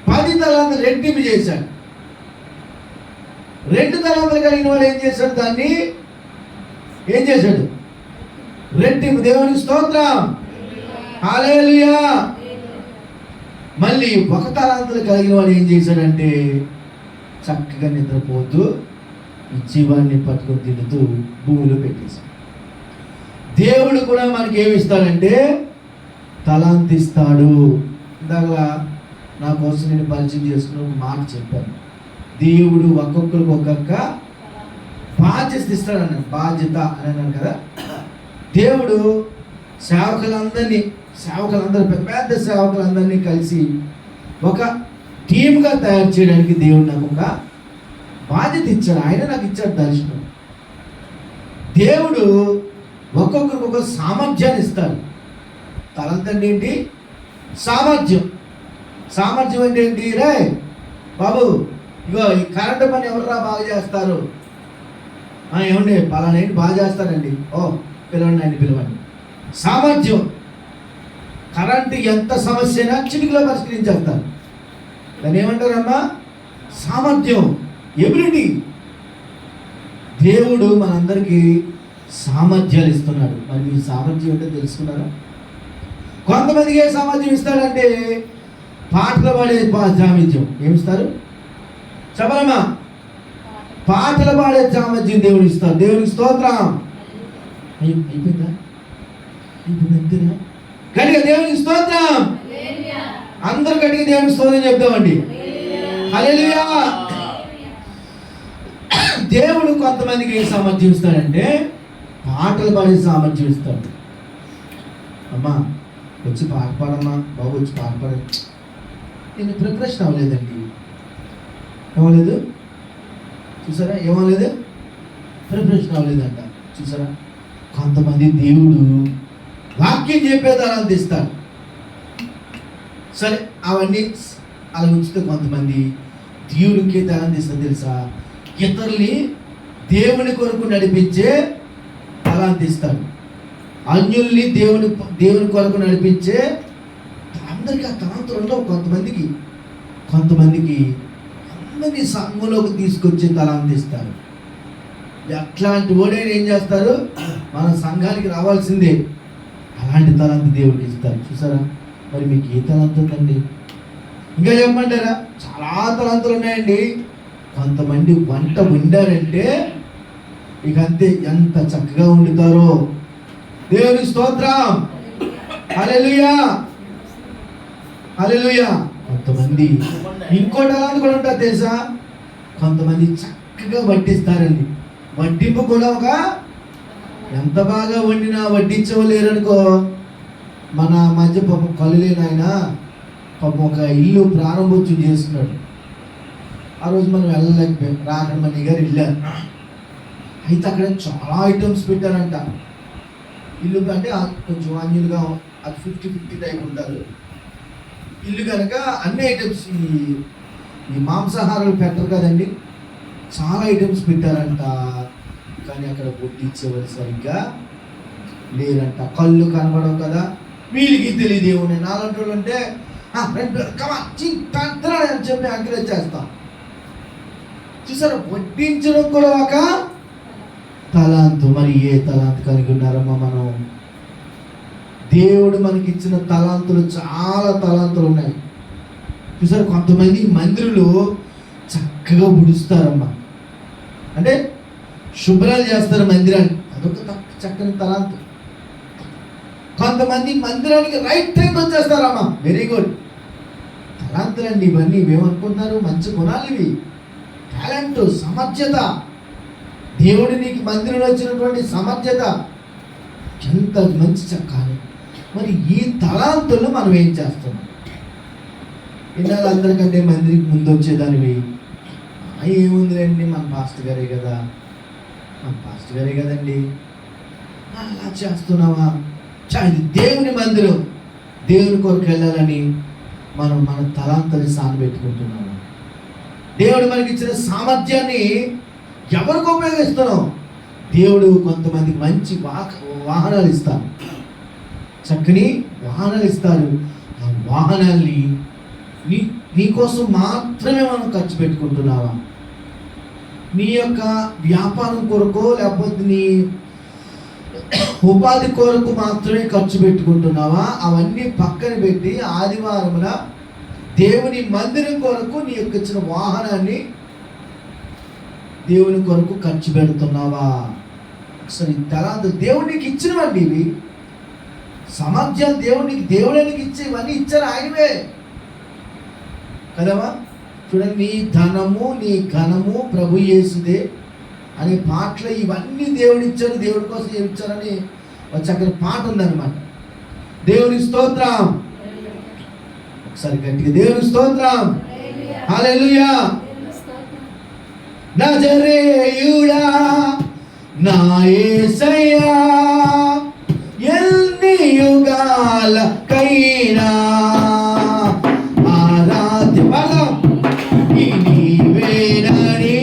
10 తలాంతులు రెట్టింపు చేశాడు. 2 తలాంతులు కలిగిన వాడు ఏం చేశాడు? దాన్ని ఏం చేశాడు? రెట్టింపు. దేవునికి స్తోత్రం, హల్లెలూయా. మళ్ళీ 1 తలాంతులు కలిగిన వాడు ఏం చేశాడంటే చక్కగా నిద్రపోతూ ఈ జీవాన్ని పట్టుకొని తింటూ భూమిలో పెట్టేశాడు. దేవుడు కూడా మనకి ఏమి ఇస్తాడంటే తలాంతు ఇస్తాడు. ఇందాక నా కోసం నేను పరిచయం చేసుకున్న ఒక మాట చెప్పాను. దేవుడు ఒక్కొక్కరికి ఒక్కొక్క బాధ్యత ఇస్తాడన్నాడు. బాధ్యత అని అన్నాను కదా. దేవుడు సేవకులందరూ పెద్ద సేవకులందరినీ కలిసి ఒక టీమ్గా తయారు చేయడానికి దేవుడు నాకు ఒక బాధ్యత ఇచ్చాడు. ఆయన నాకు ఇచ్చాడు దర్శనం. దేవుడు ఒక్కొక్కరికి ఒక సామర్థ్యాన్ని ఇస్తాడు. తలంత అంటే ఏంటి? సామర్థ్యం. సామర్థ్యం అంటే ఏంటి? రే బాబు, ఇగో ఈ కరెంటు పని ఎవర్రా బాగా చేస్తారు? ఏమండి పలానా ఏంటి బాగా చేస్తారండి, ఓ పిలవండి. సామర్థ్యం. కరెంటు ఎంత సమస్య అయినా చిటికలో పరిష్కరించేస్తారు. దాన్ని ఏమంటారమ్మా? సామర్థ్యం, ఎబిలిటీ. దేవుడు మనందరికీ సామర్థ్యాలు ఇస్తున్నాడు. మరి మీ సామర్థ్యం ఏంటో తెలుసుకున్నారా? కొంతమందికి ఏ సామర్థ్యం ఇస్తాడంటే పాటలు పాడే సామర్థ్యం. ఏమిస్తారు చెప్పరమ్మా? పాటలు పాడే సామర్థ్యం దేవుడు ఇస్తాడు. దేవునికి స్తోత్రం. అయిపోయిందా? అంతేనా? గట్టిగా దేవునికి స్తోత్రం. అందరూ గట్టిగా దేవునికి స్తోత్రం చెప్తామండి. హల్లెలూయా. దేవుడు కొంతమందికి ఏ సామర్థ్యం ఇస్తాడంటే పాటలు పాడే సామర్థ్యం ఇస్తాడు. అమ్మా వచ్చి పాట పాడమ్మా, బాబు వచ్చి పాట పాడ. నేను ప్రిపరేషన్ అవ్వలేదండి. ఏమలేదు? చూసారా? ఏమలేదు? ప్రిపరేషన్ అవ్వలేదంట. చూసారా, కొంతమంది దేవుడు వాక్యం చెప్పే తలాంతు ఇస్తాడు. సరే, అవన్నీ అలా ఉంచితే కొంతమంది దేవుడికి తలాంతు ఇస్తారు. తెలుసా, ఇతరుల్ని దేవుని కొరకు నడిపించే తలాంతు ఇస్తాడు. అన్యుల్ని దేవుని కొరకు నడిపించే, అందరికీ ఆ తలాంతులు ఉండవు. కొంతమందికి అందరినీ సంఘంలోకి తీసుకొచ్చే తలాంతు ఇస్తారు. అట్లాంటి ఓడైనా ఏం చేస్తారు, మన సంఘానికి రావాల్సిందే. అలాంటి తలాంతు దేవుడికి ఇస్తారు. చూసారా, మరి మీకు ఏ తలాంతు ఉందండి? ఇంకా చెప్పమంటారా, చాలా తలాంతులు ఉన్నాయండి. కొంతమంది వంట వండారంటే ఇక అంతే, ఎంత చక్కగా వండుతారో. దేవుని స్తోత్రం, హల్లెలూయా, హల్లెలూయా. కొంతమంది ఇంకో తలాంతు కూడా ఉంటారు తెలుసా, కొంతమంది చక్కగా వడ్డిస్తారండి. వడ్డింపు కూడా ఎంత బాగా వండినా వడ్డించలేరనుకో. మన మధ్య పాపం కళ్ళు లేని ఆయన పాపం ఒక ఇల్లు ప్రారంభోత్సవం చేస్తున్నాడు. ఆ రోజు మనం వెళ్ళలేకపోయాం, రాకమణి గారు వెళ్ళారు. అయితే అక్కడ చాలా ఐటమ్స్ పెట్టారంట. ఇల్లు అంటే కొంచెం అన్యులుగా, అది 50-50 టైప్ ఉంటారు ఇల్లు కనుక. అన్ని ఐటమ్స్, ఈ మాంసాహారాలు పెట్టరు కదండి, చాలా ఐటమ్స్ పెట్టారంట. కానీ అక్కడ వడ్డించేవారు సరిగ్గా లేరంట. కళ్ళు కనబడవు కదా, వీళ్ళకి తెలియదు ఏమున్నాయి. నాలంటి వాళ్ళు అంటే అని చెప్పి ఎంకరేజ్ చేస్తాం. చూసారా, వడ్డించడం కూడా ఒక తలాంతు. మరి ఏ తలాంతు కలిగి ఉన్నారమ్మా మనం? దేవుడు మనకి ఇచ్చిన తలాంతులు, చాలా తలాంతులు ఉన్నాయి. చూసారు, కొంతమంది మందిరంలో చక్కగా ఉడుస్తారమ్మా, అంటే శుభ్రాలు చేస్తారు మందిరాన్ని, అదొక చక్కని తలాంతు. కొంతమంది మందిరానికి రైట్ టైం వచ్చేస్తారమ్మా, వెరీ గుడ్. తలాంతులండి ఇవన్నీ. ఇవేమనుకుంటున్నారు, మంచి గుణాలు ఇవి, టాలెంట్, సమర్థత. దేవుడు నీకు మందిరంలో వచ్చినటువంటి సమర్థత ఎంత మంచి చక్కాలి. మరి ఈ తలాంతులు మనం ఏం చేస్తున్నాం? ఇన్నాళ్ళు అందరికంటే మందిరికి ముందు వచ్చేదానివి, ఏముందిలేండి మన పాస్టర్ గారే కదా, మన పాస్టర్ గారే కదండి, అలా చేస్తున్నావా? ఇది దేవుని మందిరం, దేవుని కొరకు వెళ్ళాలని మనం మన తలాంతుని సానబెట్టుకుంటున్నాము. దేవుడు మనకి ఇచ్చిన సామర్థ్యాన్ని ఎవరికి ఉపయోగిస్తున్నాం? దేవుడు కొంతమందికి మంచి వాహనాలు ఇస్తారు, చక్కని వాహనాలు ఇస్తారు. ఆ వాహనాల్ని నీకోసం మాత్రమే మనం ఖర్చు పెట్టుకుంటున్నావా? నీ యొక్క వ్యాపారం కొరకు, లేకపోతే నీ ఉపాధి కొరకు మాత్రమే ఖర్చు పెట్టుకుంటున్నావా? అవన్నీ పక్కన పెట్టి ఆదివారమున దేవుని మందిరం కొరకు నీ యొక్క ఇచ్చిన వాహనాన్ని దేవుని కొరకు ఖర్చు పెడుతున్నావా? ఒకసారి తలాంతు దేవునికి ఇచ్చినవండి ఇవి, సామర్థ్యాలు దేవునికి ఇచ్చి ఇవన్నీ ఇచ్చారు ఆయనవే కదమ్మా. చూడండి, నీ ధనము నీ ఘనము ప్రభు యేసుదే అనే పాటలు ఇవన్నీ దేవుడు ఇచ్చారు, దేవుడి కోసం ఏమి ఇచ్చారని ఒక చక్కని పాట ఉందన్నమాట. దేవుని స్తోత్రం, ఒకసారి గట్టిగా దేవుని స్తోత్రం, హల్లెలూయా. నజరేయుడా నా యేసయ్యా, ఎన్ని యుగాలకైనా ఆరాధ్య బలం నీవేనని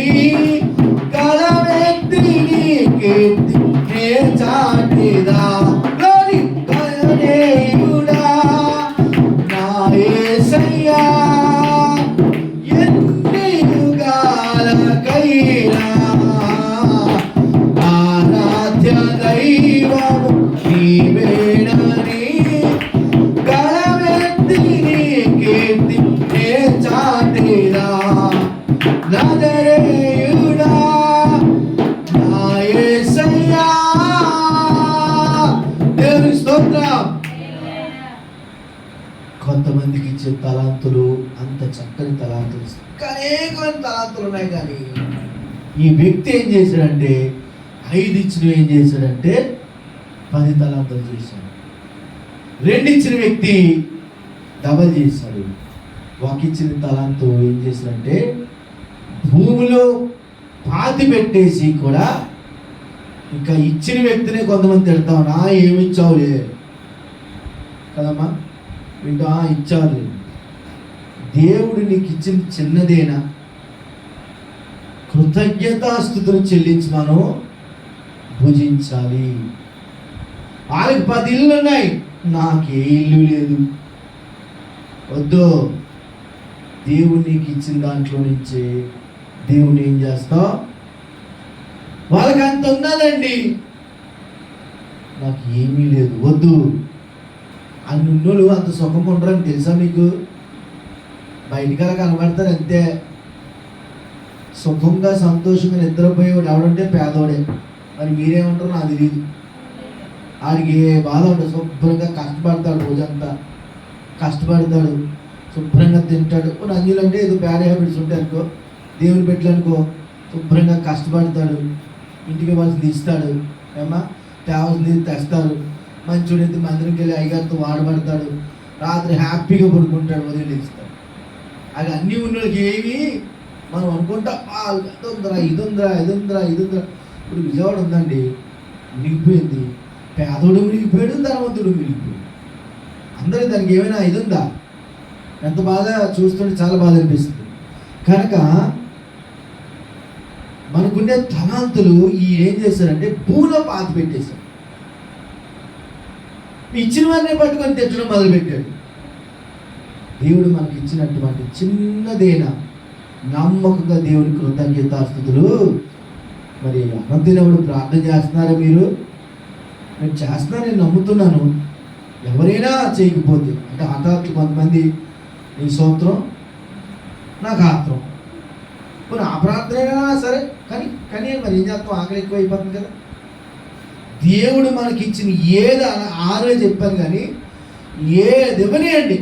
కలవెత్తి నీ కీర్తి నే చాటిదా. నజరేయుడా నా యేసయ్యా, ఎన్ని యుగాలకైనా ఆరాధ్య దైవము నీవేనని కలవెత్తి నీ కీర్తి నే చాటిదా. నజరేయుడా నా యేసయ్యా, దేవుని స్తోత్రం. కొంతమందికి ఇచ్చే తలాంతులు అంత చక్కని తలాంతులు, అనేకమైన తలాంతులు ఉన్నాయి. కానీ ఈ వ్యక్తి ఏం చేశాడంటే 5 ఇచ్చినవి ఏం చేశాడంటే 10 తలాంతులు చేశాడు. 2 ఇచ్చిన వ్యక్తి డబల్ చేశాడు. ఒక ఇచ్చిన తలాంతు ఏం చేశాడంటే భూమిలో పాతి పెట్టేసి కూడా ఇంకా ఇచ్చిన వ్యక్తినే కొంతమంది తిడతా ఉన్నా, ఏమి ఇచ్చావులే కదమ్మా, ఇంకా ఇచ్చావులే. దేవుడు నీకు ఇచ్చింది చిన్నదేనా? కృతజ్ఞతాస్తుతులు చెల్లించి మనం భుజించాలి. వాళ్ళకి 10 ఇళ్ళు ఉన్నాయి, నాకే ఇల్లు లేదు. వద్దు. దేవుడు నీకు ఇచ్చిన దాంట్లో నుంచే దేవుని ఏం చేస్తావు? వాళ్ళకి అంత ఉన్నదండి, నాకు ఏమీ లేదు. వద్దు. అన్నున్నోళ్ళు అంత సుఖం ఉండరని తెలుసా మీకు? బయటికి అలా కనబడతారు అంతే. సుఖంగా సంతోషంగా నిద్రపోయేవాడు ఎవడంటే పేదవాడే. మరి మీరేమంటారు నాకు తెలియదు. ఆడికి ఏ బాధ ఉండదు, శుభ్రంగా కష్టపడతాడు, రోజంతా కష్టపడతాడు, శుభ్రంగా తింటాడు. నంజులు అంటే ఏదో బ్యాడ్ హ్యాబిట్స్ ఉంటాయి అనుకో, దేవుని పెట్టాలనుకో, శుభ్రంగా కష్టపడతాడు, ఇంటికి వాళ్ళని ఇస్తాడు, ఏమా తేవాల్సింది తెస్తాడు, మంచోడైతే మందిరికి వెళ్ళి అయ్యగారితో వాడబడతాడు, రాత్రి హ్యాపీగా పడుకుంటాడు, ఉదయం ఇస్తాడు. అది అన్నీ ఉన్నోళ్ళకి ఏమి మనం అనుకుంటా అది ఉందిరా, ఇది ఉందిరా, ఇది ఉందిరా, ఇది ఉందిరా. ఇప్పుడు విజయవాడ ఉందండి, మిగిలిపోయింది. పేదోడు మిగిలిపోయాడు, ధనవంతుడు మిగిలిపోయాడు. అందరూ దానికి ఏమైనా ఇది ఉందా? ఎంత బాధ చూస్తుంటే చాలా బాధ అనిపిస్తుంది. కనుక మనకుండే తలాంతులు ఈ ఏం చేశారంటే భూలో పాత పెట్టేశారు. ఇచ్చిన వారిని పట్టుకొని తెచ్చడం మొదలుపెట్టాడు. దేవుడు మనకి ఇచ్చినటువంటి చిన్నదేనా నమ్మకంగా దేవుని కృతజ్ఞతాస్తుతులు. మరి అన్నదినప్పుడు ప్రార్థన చేస్తున్నారా మీరు? నేను చేస్తున్నా, నేను నమ్ముతున్నాను. ఎవరైనా చేయకపోతే అంటే హఠాత్తు కొంతమంది నీ స్తోత్రం నాకు ఆత్రం, మరి ఆ ప్రార్థన అయినా సరే, కానీ మరి ఏం చేస్తాం? ఆకలి ఎక్కువ అయిపోతుంది కదా. దేవుడు మనకి ఇచ్చిన ఏది ఆరే చెప్పాను, కానీ ఏది ఇవ్వనియండి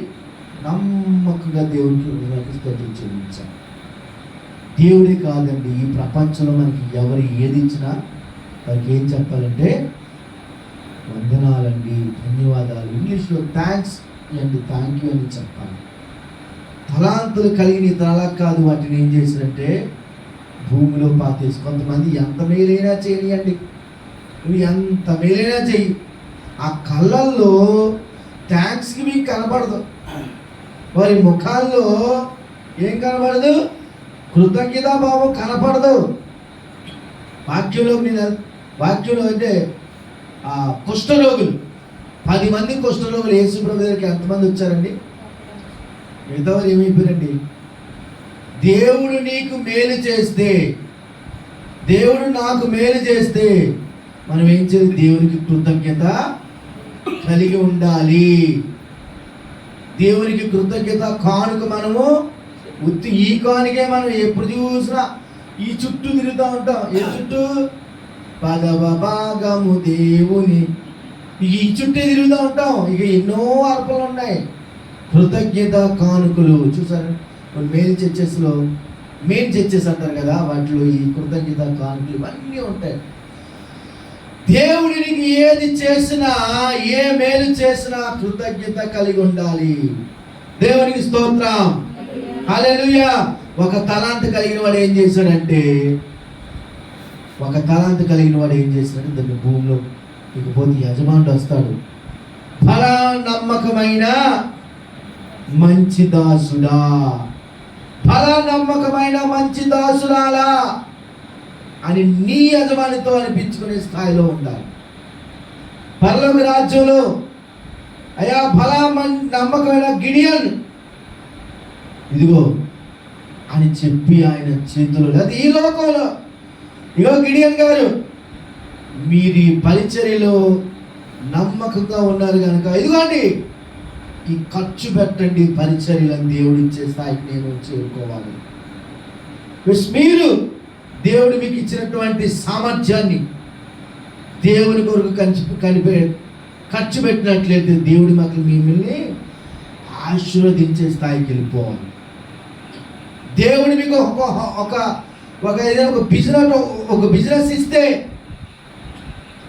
నమ్మకంగా దేవుడికి చెల్లించాలి. దేవుడే కాదండి, ఈ ప్రపంచంలో మనకి ఎవరు ఏది ఇచ్చినా వారికి ఏం చెప్పాలంటే వందనాలండి, ధన్యవాదాలు, ఇంగ్లీష్లో థ్యాంక్స్ అండి, థ్యాంక్ యూ అని చెప్పాలి. తలాంతులు కలిగిన తలా కాదు, వాటిని ఏం చేశారంటే భూమిలో పాతేసి. కొంతమంది ఎంత మేలైనా చేయనియండి, నువ్వు ఎంత మేలైనా చెయ్యి, ఆ కళ్ళల్లో థ్యాంక్స్ గివింగ్ కనబడదు, వారి ముఖాల్లో ఏం కనబడదు? కృతజ్ఞతా భావం కనపడదు. వాక్యంలో అంటే కుష్ఠరోగులు 10 మంది కుష్ఠరోగులు యేసు ప్రభు దగ్గరికి ఎంతమంది వచ్చారండి? మిగతా వారు ఏమైపోయారండి? దేవుడు నీకు మేలు చేస్తే, దేవుడు నాకు మేలు చేస్తే మనం ఏం చేయాలి? దేవునికి కృతజ్ఞత కలిగి ఉండాలి. దేవునికి కృతజ్ఞత కానుక మనము ఉత్తి ఈ కానుకే మనం ఎప్పుడు చూసినా ఈ చుట్టూ తిరుగుతూ ఉంటాం. ఏ చుట్టూ? పదవ భాగము దేవుని, ఈ చుట్టూ తిరుగుతూ ఉంటాం. ఇక ఎన్నో అర్పణలు ఉన్నాయి, కృతజ్ఞత కానుకలు. చూసారు మెయిన్ చర్చెస్ అంటారు కదా, వాటిలో ఈ కృతజ్ఞత కానుకలు ఇవన్నీ ఉంటాయి. దేవుడికి ఏది చేసినా, ఏ మేలు చేసినా కృతజ్ఞత కలిగి ఉండాలి. దేవునికి స్తోత్రం, హల్లెలూయా. ఒక తలాంతు కలిగిన వాడు ఏం చేశాడంటే దాన్ని భూమిలో ఇకపోతే యజమానుడు వస్తాడు, ఫలా నమ్మకమైన మంచి దాసుడా, ఫలా నమ్మకమైన మంచి దాసురాలా అని నీ యజమానితో అనిపించుకునే స్థాయిలో ఉండాలి. పరలోక రాజ్యంలో అయా ఫలా నమ్మకమైన గిడియోన్ ఇదిగో అని చెప్పి ఆయన చేతులు, అది ఈ లోకంలో ఇగో గిడియోన్ గారు మీరు ఈ పరిచర్యలో నమ్మకంగా ఉన్నారు కనుక ఇదిగోండి ఈ ఖర్చు పెట్టండి, పరిచర్యలను దేవుడు ఇచ్చే స్థాయికి నేను చేరుకోవాలి. మీరు దేవుడు మీకు ఇచ్చినటువంటి సామర్థ్యాన్ని దేవుని కొరకు ఖర్చు పెట్టినట్లయితే దేవుడు మాకు మిమ్మల్ని ఆశీర్వదించే స్థాయికి వెళ్ళిపోవాలి. దేవుడు మీకు ఒక బిజినెస్ ఇస్తే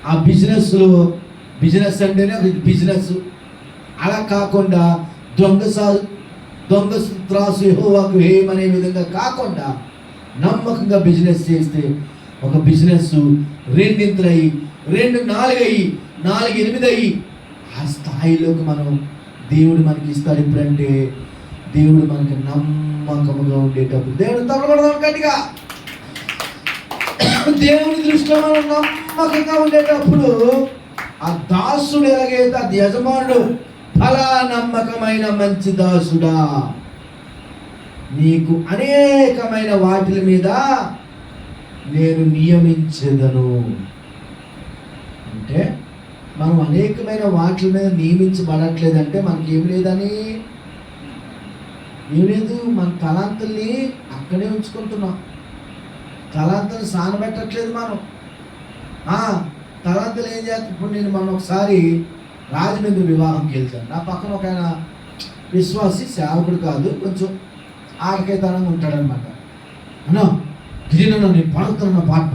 ఆ బిజినెస్ అంటేనే బిజినెస్, అలా కాకుండా దొంగ త్రాసు యెహోవాకు హేయమనే విధంగా కాకుండా నమ్మకంగా బిజినెస్ చేస్తే ఒక బిజినెస్ 2 అయ్యి 2 4 అయ్యి 4 8 అయ్యి ఆ స్థాయిలోకి మనం దేవుడు మనకి ఇస్తాడు. ఎప్పుడంటే దేవుడు మనకి నమ్మకముగా ఉండేటప్పుడు. దేవుడు తప్పకూడదు గట్టిగా. దేవుని దృష్టిలో మనం నమ్మకంగా ఉండేటప్పుడు ఆ దాసుడు ఎలాగైతే ఆ యజమానుడు, ఫలా నమ్మకమైన మంచి దాసుడా, నీకు అనేకమైన వాటిల మీద నేను నియమించెదను. అంటే మనం అనేకమైన వాటిల మీద నియమించబడట్లేదంటే మనకి ఏం లేదని, ఏం లేదు. మన తలాంతుల్ని అక్కడే ఉంచుకుంటున్నాం. తలాంతులు సానబెట్టట్లేదు మనం. తలాంతులు ఏం చేస్తాం? ఇప్పుడు నేను మనం ఒకసారి రాజమండ్రి వివాహంకి వెళ్తాను. నా పక్కన ఒక ఆయన విశ్వాసి, సేవకుడు కాదు, కొంచెం ఆడకేతనంగా ఉంటాడనమాట. అన్నా గిరిన నేను పాడుతున్నా పాట.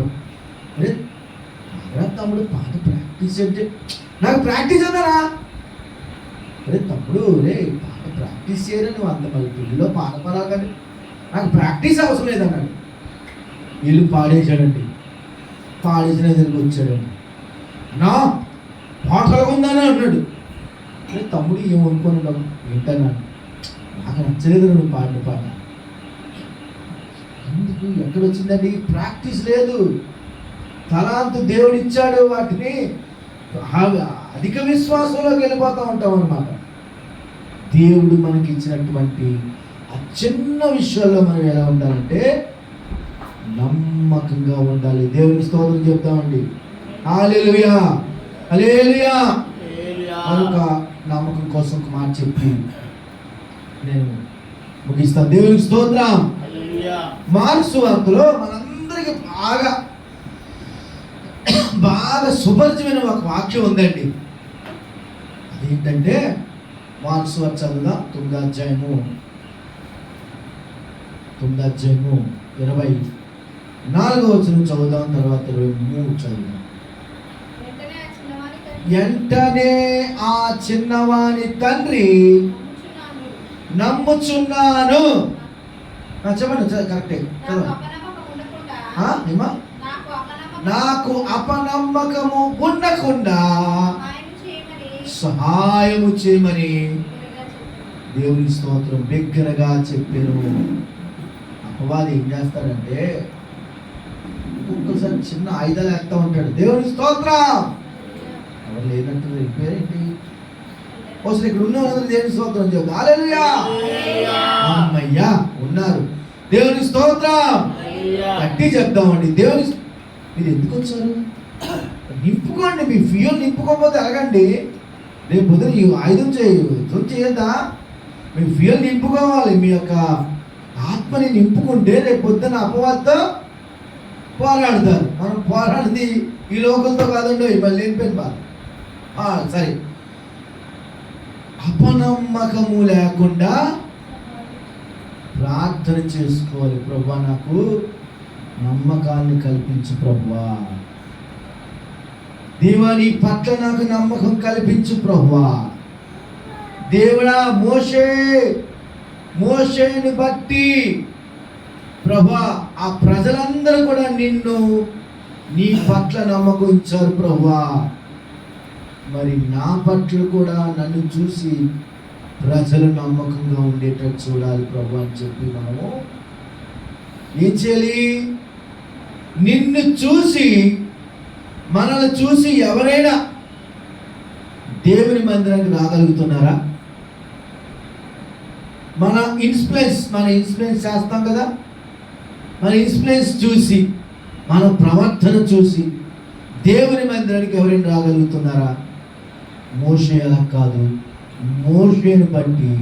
అరే తమ్ముడు పాట ప్రాక్టీస్ అంటే, నాకు ప్రాక్టీస్ అన్నారా? అరే తమ్ముడు రే పాట ప్రాక్టీస్ చేయరా, నువ్వు అంత మరి పెళ్ళిలో పాట పాడాలి, నాకు ప్రాక్టీస్ అవసరం లేదన్నాడు. వీళ్ళు పాడేశాడండి. పాడేసిన దగ్గరికి వచ్చాడండి. నా పాటలుగా ఉందని అన్నాడు. అరే తమ్ముడు ఏమనుకోను ఏంటన్నాడు, నాకు నచ్చలేదు నువ్వు పాడిన పాట. ఎందుకు, ఎక్కడ వచ్చిందండి? ప్రాక్టీస్ లేదు. తలాంతు దేవుడు ఇచ్చాడు, వాటిని అధిక విశ్వాసంలోకి వెళ్ళిపోతూ ఉంటాం అన్నమాట. దేవుడు మనకి ఇచ్చినటువంటి ఆ చిన్న విషయాల్లో మనం ఎలా ఉండాలంటే నమ్మకంగా ఉండాలి. దేవుని స్తోత్రం చెప్తామండి. హల్లెలూయా, హల్లెలూయా. కనుక నమ్మకం కోసం ఒక మాట చెప్పి నేను ముగిస్తాను. దేవునికి స్తోత్రం. మార్కు సువార్తలో మనందరికీ బాగా సుపరిచితమైన ఒక వాక్యం ఉందండి. అదేంటంటే మార్కు సువార్త చదువుదాం. 9వ అధ్యాయము 24వ వచనం చదువుదాం. తర్వాత 23 చదువుదాం. వెంటనే ఆ చిన్నవాని తండ్రి నమ్ముచున్నాను. చెప్పండి కరెక్టే. నాకు అపనమ్మకము ఉండకుండా సహాయము చేయమని దేవుని స్తోత్రం బిగ్గరగా చెప్పాను. అపవాది ఏం చేస్తాడంటే ఒక్కొక్కసారి చిన్న ఆయుధాలు వేస్తూ ఉంటాడు. దేవుని స్తోత్రం. ఎవరు లేనట్టు పేరేంటి? అసలు ఇక్కడ ఉన్న వాళ్ళందరూ దేవుని స్తోత్రం చెప్పు. హల్లెలూయా. అమ్మయ్యా ఉన్నారు. దేవుని స్తోత్రం గట్టి చెప్దామండి. దేవుని మీరు ఎందుకు వచ్చారు? నింపుకోండి. మీ ఫ్యూయల్ నింపుకోకపోతే ఎలాగండి? రేపు పొద్దున ఈ ఆయుధం చేయొద్దా? మీ ఫ్యూయల్ నింపుకోవాలి. మీ యొక్క ఆత్మని నింపుకుంటే రేపు పొద్దున అపవాదితో పోరాడతారు. మనం పోరాడింది ఈ లోకంతో కాదండి, మళ్ళీ లేనిపోయిన బాధ. సరే, అపనమ్మకము లేకుండా ప్రార్థన చేసుకోవాలి. ప్రభువా నాకు నమ్మకాన్ని కల్పించు ప్రభువా. దేవా నీ పట్ల నాకు నమ్మకం కల్పించు ప్రభువా. దేవుడా మోషేని బట్టి ప్రభువా ఆ ప్రజలందరూ కూడా నిన్ను నీ పట్ల నమ్మకం ఇచ్చారు ప్రభువా. మరి నా పట్ల కూడా నన్ను చూసి ప్రజలు నమ్మకంగా ఉండేటట్టు చూడాలి ప్రభు అని చెప్పి మనము ఏం చేయాలి? నిన్ను చూసి మనల్ని చూసి ఎవరైనా దేవుని మందిరానికి రాగలుగుతున్నారా? మన ఇన్ఫ్లుయెన్స్ చేస్తాం కదా. మన ఇన్ఫ్లుయెన్స్ చూసి మన ప్రవర్తన చూసి దేవుని మందిరానికి ఎవరైనా రాగలుగుతున్నారా? మోషే అలా కాదు. మోషేని బట్టి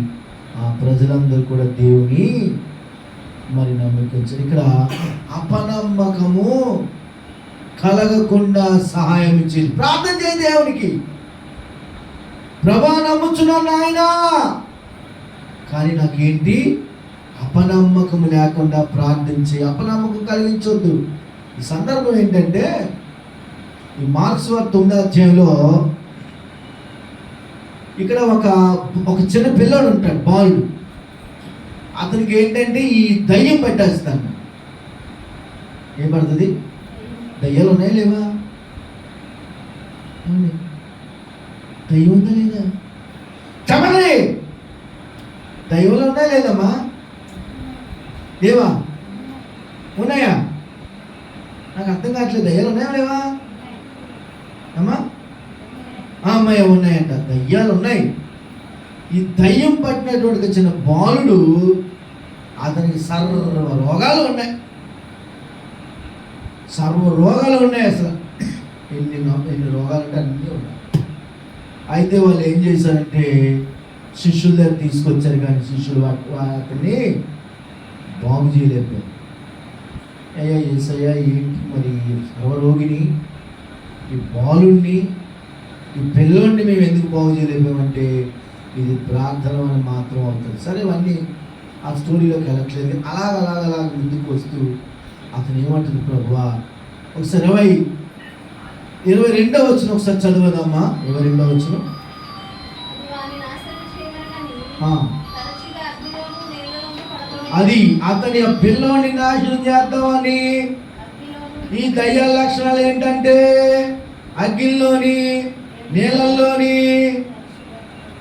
ఆ ప్రజలందరూ కూడా దేవుని మరి నమ్మకించారు. ఇక్కడ అపనమ్మకము కలగకుండా సహాయం ఇచ్చింది. ప్రార్థన చేయి దేవునికి. ప్రభా నమ్ముచున్నాను నాయనా, కానీ నాకేంటి అపనమ్మకం లేకుండా ప్రార్థించి అపనమ్మకం కలిగించొద్దు. ఈ సందర్భం ఏంటంటే ఈ మార్క్స్ 9వ అధ్యాయంలో ఇక్కడ ఒక చిన్న పిల్లోడు ఉంటాడు, బాలుడు. అతనికి ఏంటంటే ఈ దయ్యం పెట్టేస్తాను. ఏం పడుతుంది? దయ్యాలు ఉన్నాయా లేవా? దయ్యం ఉందా లేదా? చెప్పండి, దయ్యాలు ఉన్నాయా లేదమ్మా? లేవా? ఉన్నాయా? నాకు అర్థం కావట్లేదు. దయ్యాలు ఉన్నాయా లేవా అమ్మా? అమ్మాయి ఉన్నాయంట. దయ్యాలు ఉన్నాయి. ఈ దయ్యం పట్టినటువంటి చిన్న బాలుడు, అతనికి సర్వ రోగాలు ఉన్నాయి. సర్వ రోగాలు ఉన్నాయి. అసలు ఎన్ని రోగాలు అంటే అన్నీ ఉన్నాయి. అయితే వాళ్ళు ఏం చేశారంటే శిష్యుల దగ్గర తీసుకొచ్చారు, కానీ శిష్యులు అతన్ని బాగు చేయలేకపోయారు. అయ్యా ఏసయ్యా, ఏంటి మరి సర్వరోగిని, ఈ బాలుడిని, ఈ పిల్లోడిని మేము ఎందుకు బాగు చేయలేకపోయామంటే ఇది ప్రార్థన అని మాత్రం అవుతుంది. సరే, ఇవన్నీ ఆ స్టోరీలోకి వెళ్ళట్లేదు. అలాగ ముందుకు వస్తూ అతను ఏమంటుంది, ప్రభువా ఒకసారి 22వ వచనం ఒకసారి చదవదమ్మా. 22వ వచనం. అది అతని ఆ పిల్లోని నాశనం చేద్దామని. ఈ దయ్యాల లక్షణాలు ఏంటంటే అగ్నిలోని, నీళ్ళల్లోని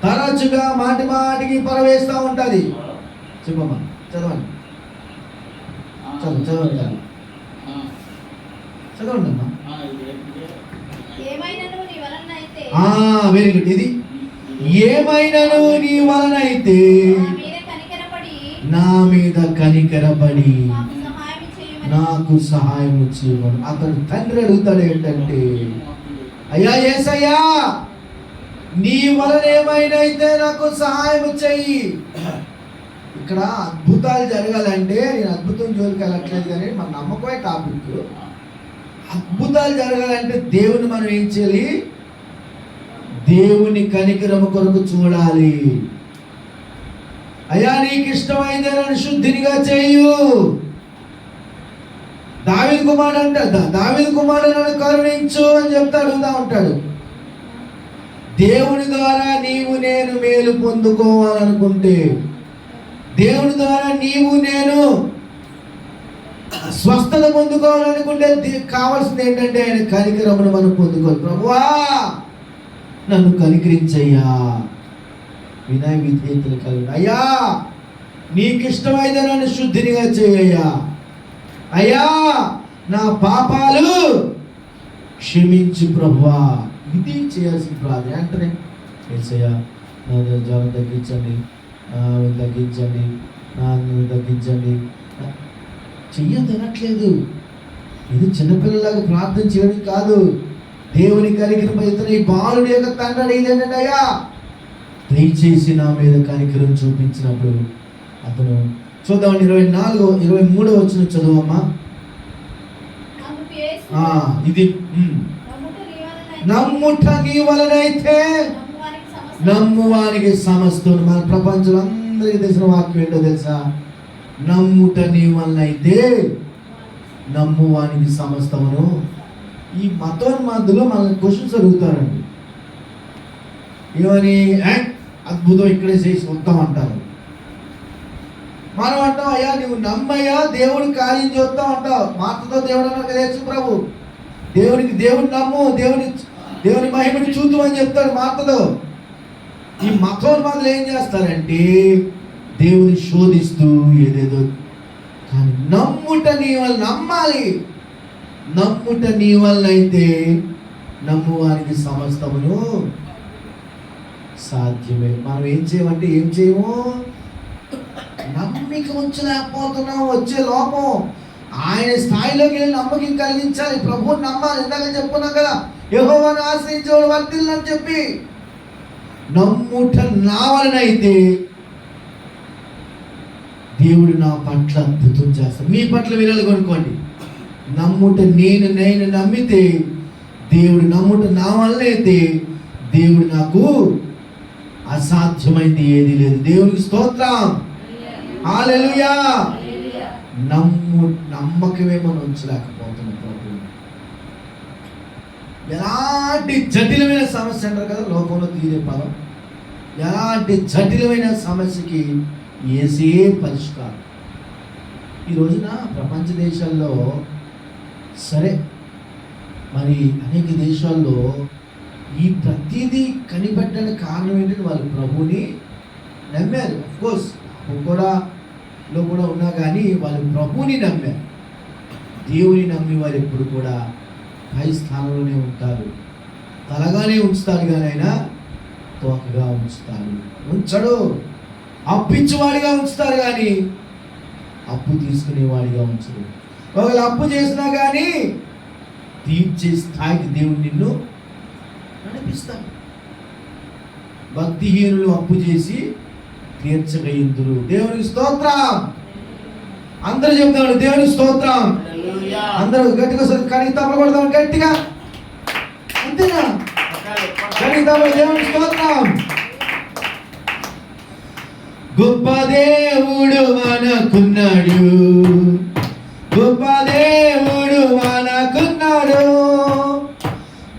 తరచుగా మాటికి పరవేస్తూ ఉంటుంది. చెప్పమ్మా, చదవండి అమ్మా. Very good. ఇది ఏమైనను నీ వలనైతే నా మీద కనికరపడి నాకు సహాయం చేయమని. అతడు తండ్రి అడుగుతాడు ఏంటంటే, అయ్యా యేసయ్యా, నీ వలన ఏమైనైతే నాకు సహాయం చెయ్యి. ఇక్కడ అద్భుతాలు జరగాలంటే, నేను అద్భుతం జోలికి వెళ్ళట్లేదు కానీ మన నమ్మకమే టాపిక్. అద్భుతాలు జరగాలంటే దేవుని మనం ఏం చేయాలి? దేవుని కనికరము కొరకు చూడాలి. అయ్యా, నీకు ఇష్టమైతే నన్ను శుద్ధినిగా చేయు. దావీదు కుమారుడు అంటాడు, దావీదు కుమారుడు నన్ను కరుణించు అని చెప్తా అడుగుతా ఉంటాడు. దేవుని ద్వారా నీవు నేను మేలు పొందుకోవాలనుకుంటే, దేవుని ద్వారా నీవు నేను స్వస్థత పొందుకోవాలనుకుంటే కావాల్సింది ఏంటంటే ఆయన కనికరమును మనం పొందుకోవాలి. ప్రభువా నన్ను కనికరించయ్యా, వినయ విధేయతలు కలిగి. అయ్యా, నీకు ఇష్టమైతే నన్ను శుద్ధినిగా చేయయ్యా. అయ్యా, నా పాపాలు క్షమించు ప్రభువా. ఇది చేయాల్సిన ప్రార్థన. వెంటనే యేసయ్యా, నా జ్వరం తగ్గించండి, తగ్గించండి, నన్ను తగ్గించండి. చెయ్యదనట్లేదు. ఇది చిన్నపిల్లలాగా ప్రార్థన చేయడం కాదు. దేవుని కనికరం ఇతను ఈ బాలుడి యొక్క తండ్రి అడిగిందంటే, అయ్యా దయచేసి నా మీద కనికరం చూపించినప్పుడు అతను చూద్దామండి. 23వ వచనం చదువమ్మా. ఇది నమ్ముట నీ వలనైతే నమ్మువానికి సమస్తం. మన ప్రపంచంలో అందరికీ తెలిసిన వాక్యం ఏంటో తెలుసా? నమ్ముట నీ వలనైతే నమ్మువానికి సమస్తమును. ఈ మతోన్మాదులు మనల్ని క్వశ్చన్స్ అడుగుతారండి. ఏమని? అద్భుతం ఇక్కడే చేసి వస్తాం అంటారు. మనం అంటాం, అయ్యా నువ్వు నమ్మయ్యా, దేవుడి కార్యం చూస్తాం అంటావు. మాటతో దేవుడు అన్నారు యేసు ప్రభు. దేవుని నమ్ము, దేవుని మహిమని చూద్దాం అని చెప్తాడు మాటతో. ఈ మతోన్మాదులు ఏం చేస్తారంటే దేవుని శోధిస్తూ ఏదేదో. కానీ నమ్ముట నీ వల్ల నమ్మాలి. నమ్ముట నీ వల్ల అయితే నమ్మువానికి సమస్తమును సాధ్యమే. మనం ఏం చేయమంటే ఏం చేయము, నమ్మిక ఉంచలేకపోతున్నాం. వచ్చే లోపం. ఆయన స్థాయిలోకి వెళ్ళి నమ్మకం కలిగించాలి. ప్రభువుని నమ్మాలి. ఇందాక చెప్పుకున్నాం కదా, యెహోవాను ఆశ్రయించేవాడు వర్ధిల్లునని చెప్పి. నమ్ముట నా వలన అయితే దేవుడు నా పట్ల అద్భుతం చేస్తాడు. మీ పట్ల వినాలి కొనుక్కోండి. నమ్ముట నేను నమ్మితే దేవుడు, నమ్ముట నా వలన అయితే దేవుడు నాకు అసాధ్యమైంది ఏది లేదు. దేవునికి స్తోత్రం, హల్లెలూయా. నమ్మకమే మనం ఉంచలేకపోతున్నాం. ప్రభు ఎలాంటి జటిలమైన సమస్య అంటారు కదా లోకంలో తీరే పదం. ఎలాంటి జటిలమైన సమస్యకి ఏసే పరిష్కారం. ఈ రోజున ప్రపంచ దేశాల్లో సరే మరి అనేక దేశాల్లో ఈ ప్రతిదీ కనిపెట్టడానికి కారణం ఏంటంటే వాళ్ళు ప్రభువుని నమ్మారు. అఫ్కోర్స్ కూడా ఉన్నా కానీ వాళ్ళు ప్రభువుని నమ్మారు. దేవుని నమ్మి వారు ఎప్పుడు కూడా పై స్థానంలోనే ఉంటారు. తలగానే ఉంచుతాడు కానీ ఆయన తోకగా ఉంచడు. అప్పిచ్చేవాడిగా ఉంచుతారు కానీ అప్పు తీసుకునేవాడిగా ఉంచడు. ఒకవేళ అప్పు చేసినా కానీ తీర్చే స్థాయికి దేవుడు నిన్ను నడిపిస్తాడు. భక్తిహీనులు అప్పు చేసి తీర్చగయిందురు. దేవునికి స్తోత్రం. అందరూ చెప్తాడు దేవునికి స్తోత్రం. అందరూ గట్టిగా కడిగి తప్పలు కొడతాం గట్టిగా. అంతేనా? కడిగి తప్పలు దేవునికి స్తోత్రం. గొప్ప దేవుడు మనకున్నాడు, గొప్ప దేవుడు మనకున్నాడు,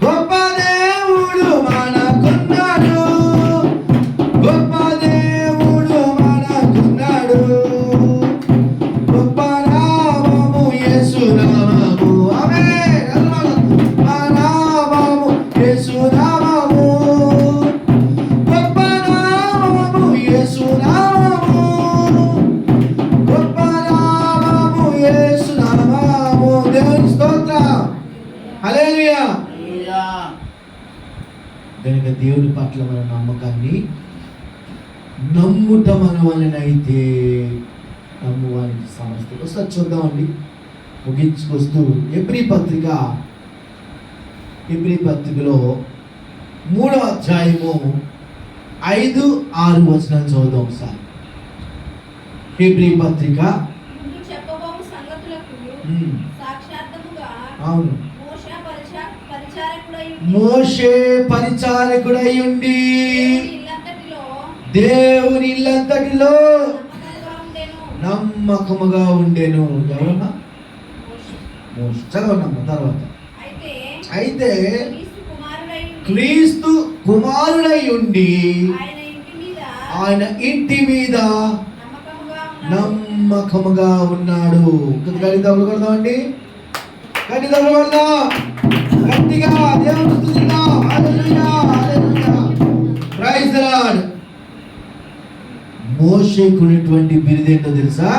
గొప్ప దేవుడు మనకున్నాడు, గొప్ప దేవుడు మనకున్నాడు. గొప్ప నామము యేసు నామము. ఆమేన్. ఆ నామము యేసు నామము. గొప్ప నామము యేసు నామము. గొప్ప నామము యేసు నామము. దేవుని స్తోత్రం. హల్లెలూయా. కనుక దేవుని పట్ల మన నమ్మకాన్ని నమ్ముట మన వలనైతే నమ్మువానికి సమస్త. ఒకసారి చూద్దామండి ముగించుకొస్తూ ఎబ్రీ పత్రికలో 3వ అధ్యాయము 5-6 వచనాలు చదువుదాం ఒకసారి. ఎబ్రీ పత్రిక. అవును. మోషే పరిచారకుడై ఉండి దేవుని ఇల్లంతటిలో నమ్మకముగా ఉండెను. ఎవరమ్మా? మోషే. చదవనమ్మా తర్వాత. అయితే క్రీస్తు కుమారుడై ఉండి ఆయన ఇంటి మీద నమ్మకముగా ఉన్నాడు. గడిదములు కొడదామండి, గడిదములు కొడదాం గట్టిగా. దేవుని స్తుతిద్దాం. Hallelujah, hallelujah. Praise the Lord. మోషేకున్నటువంటి బిరుదేంటో తెలుసా?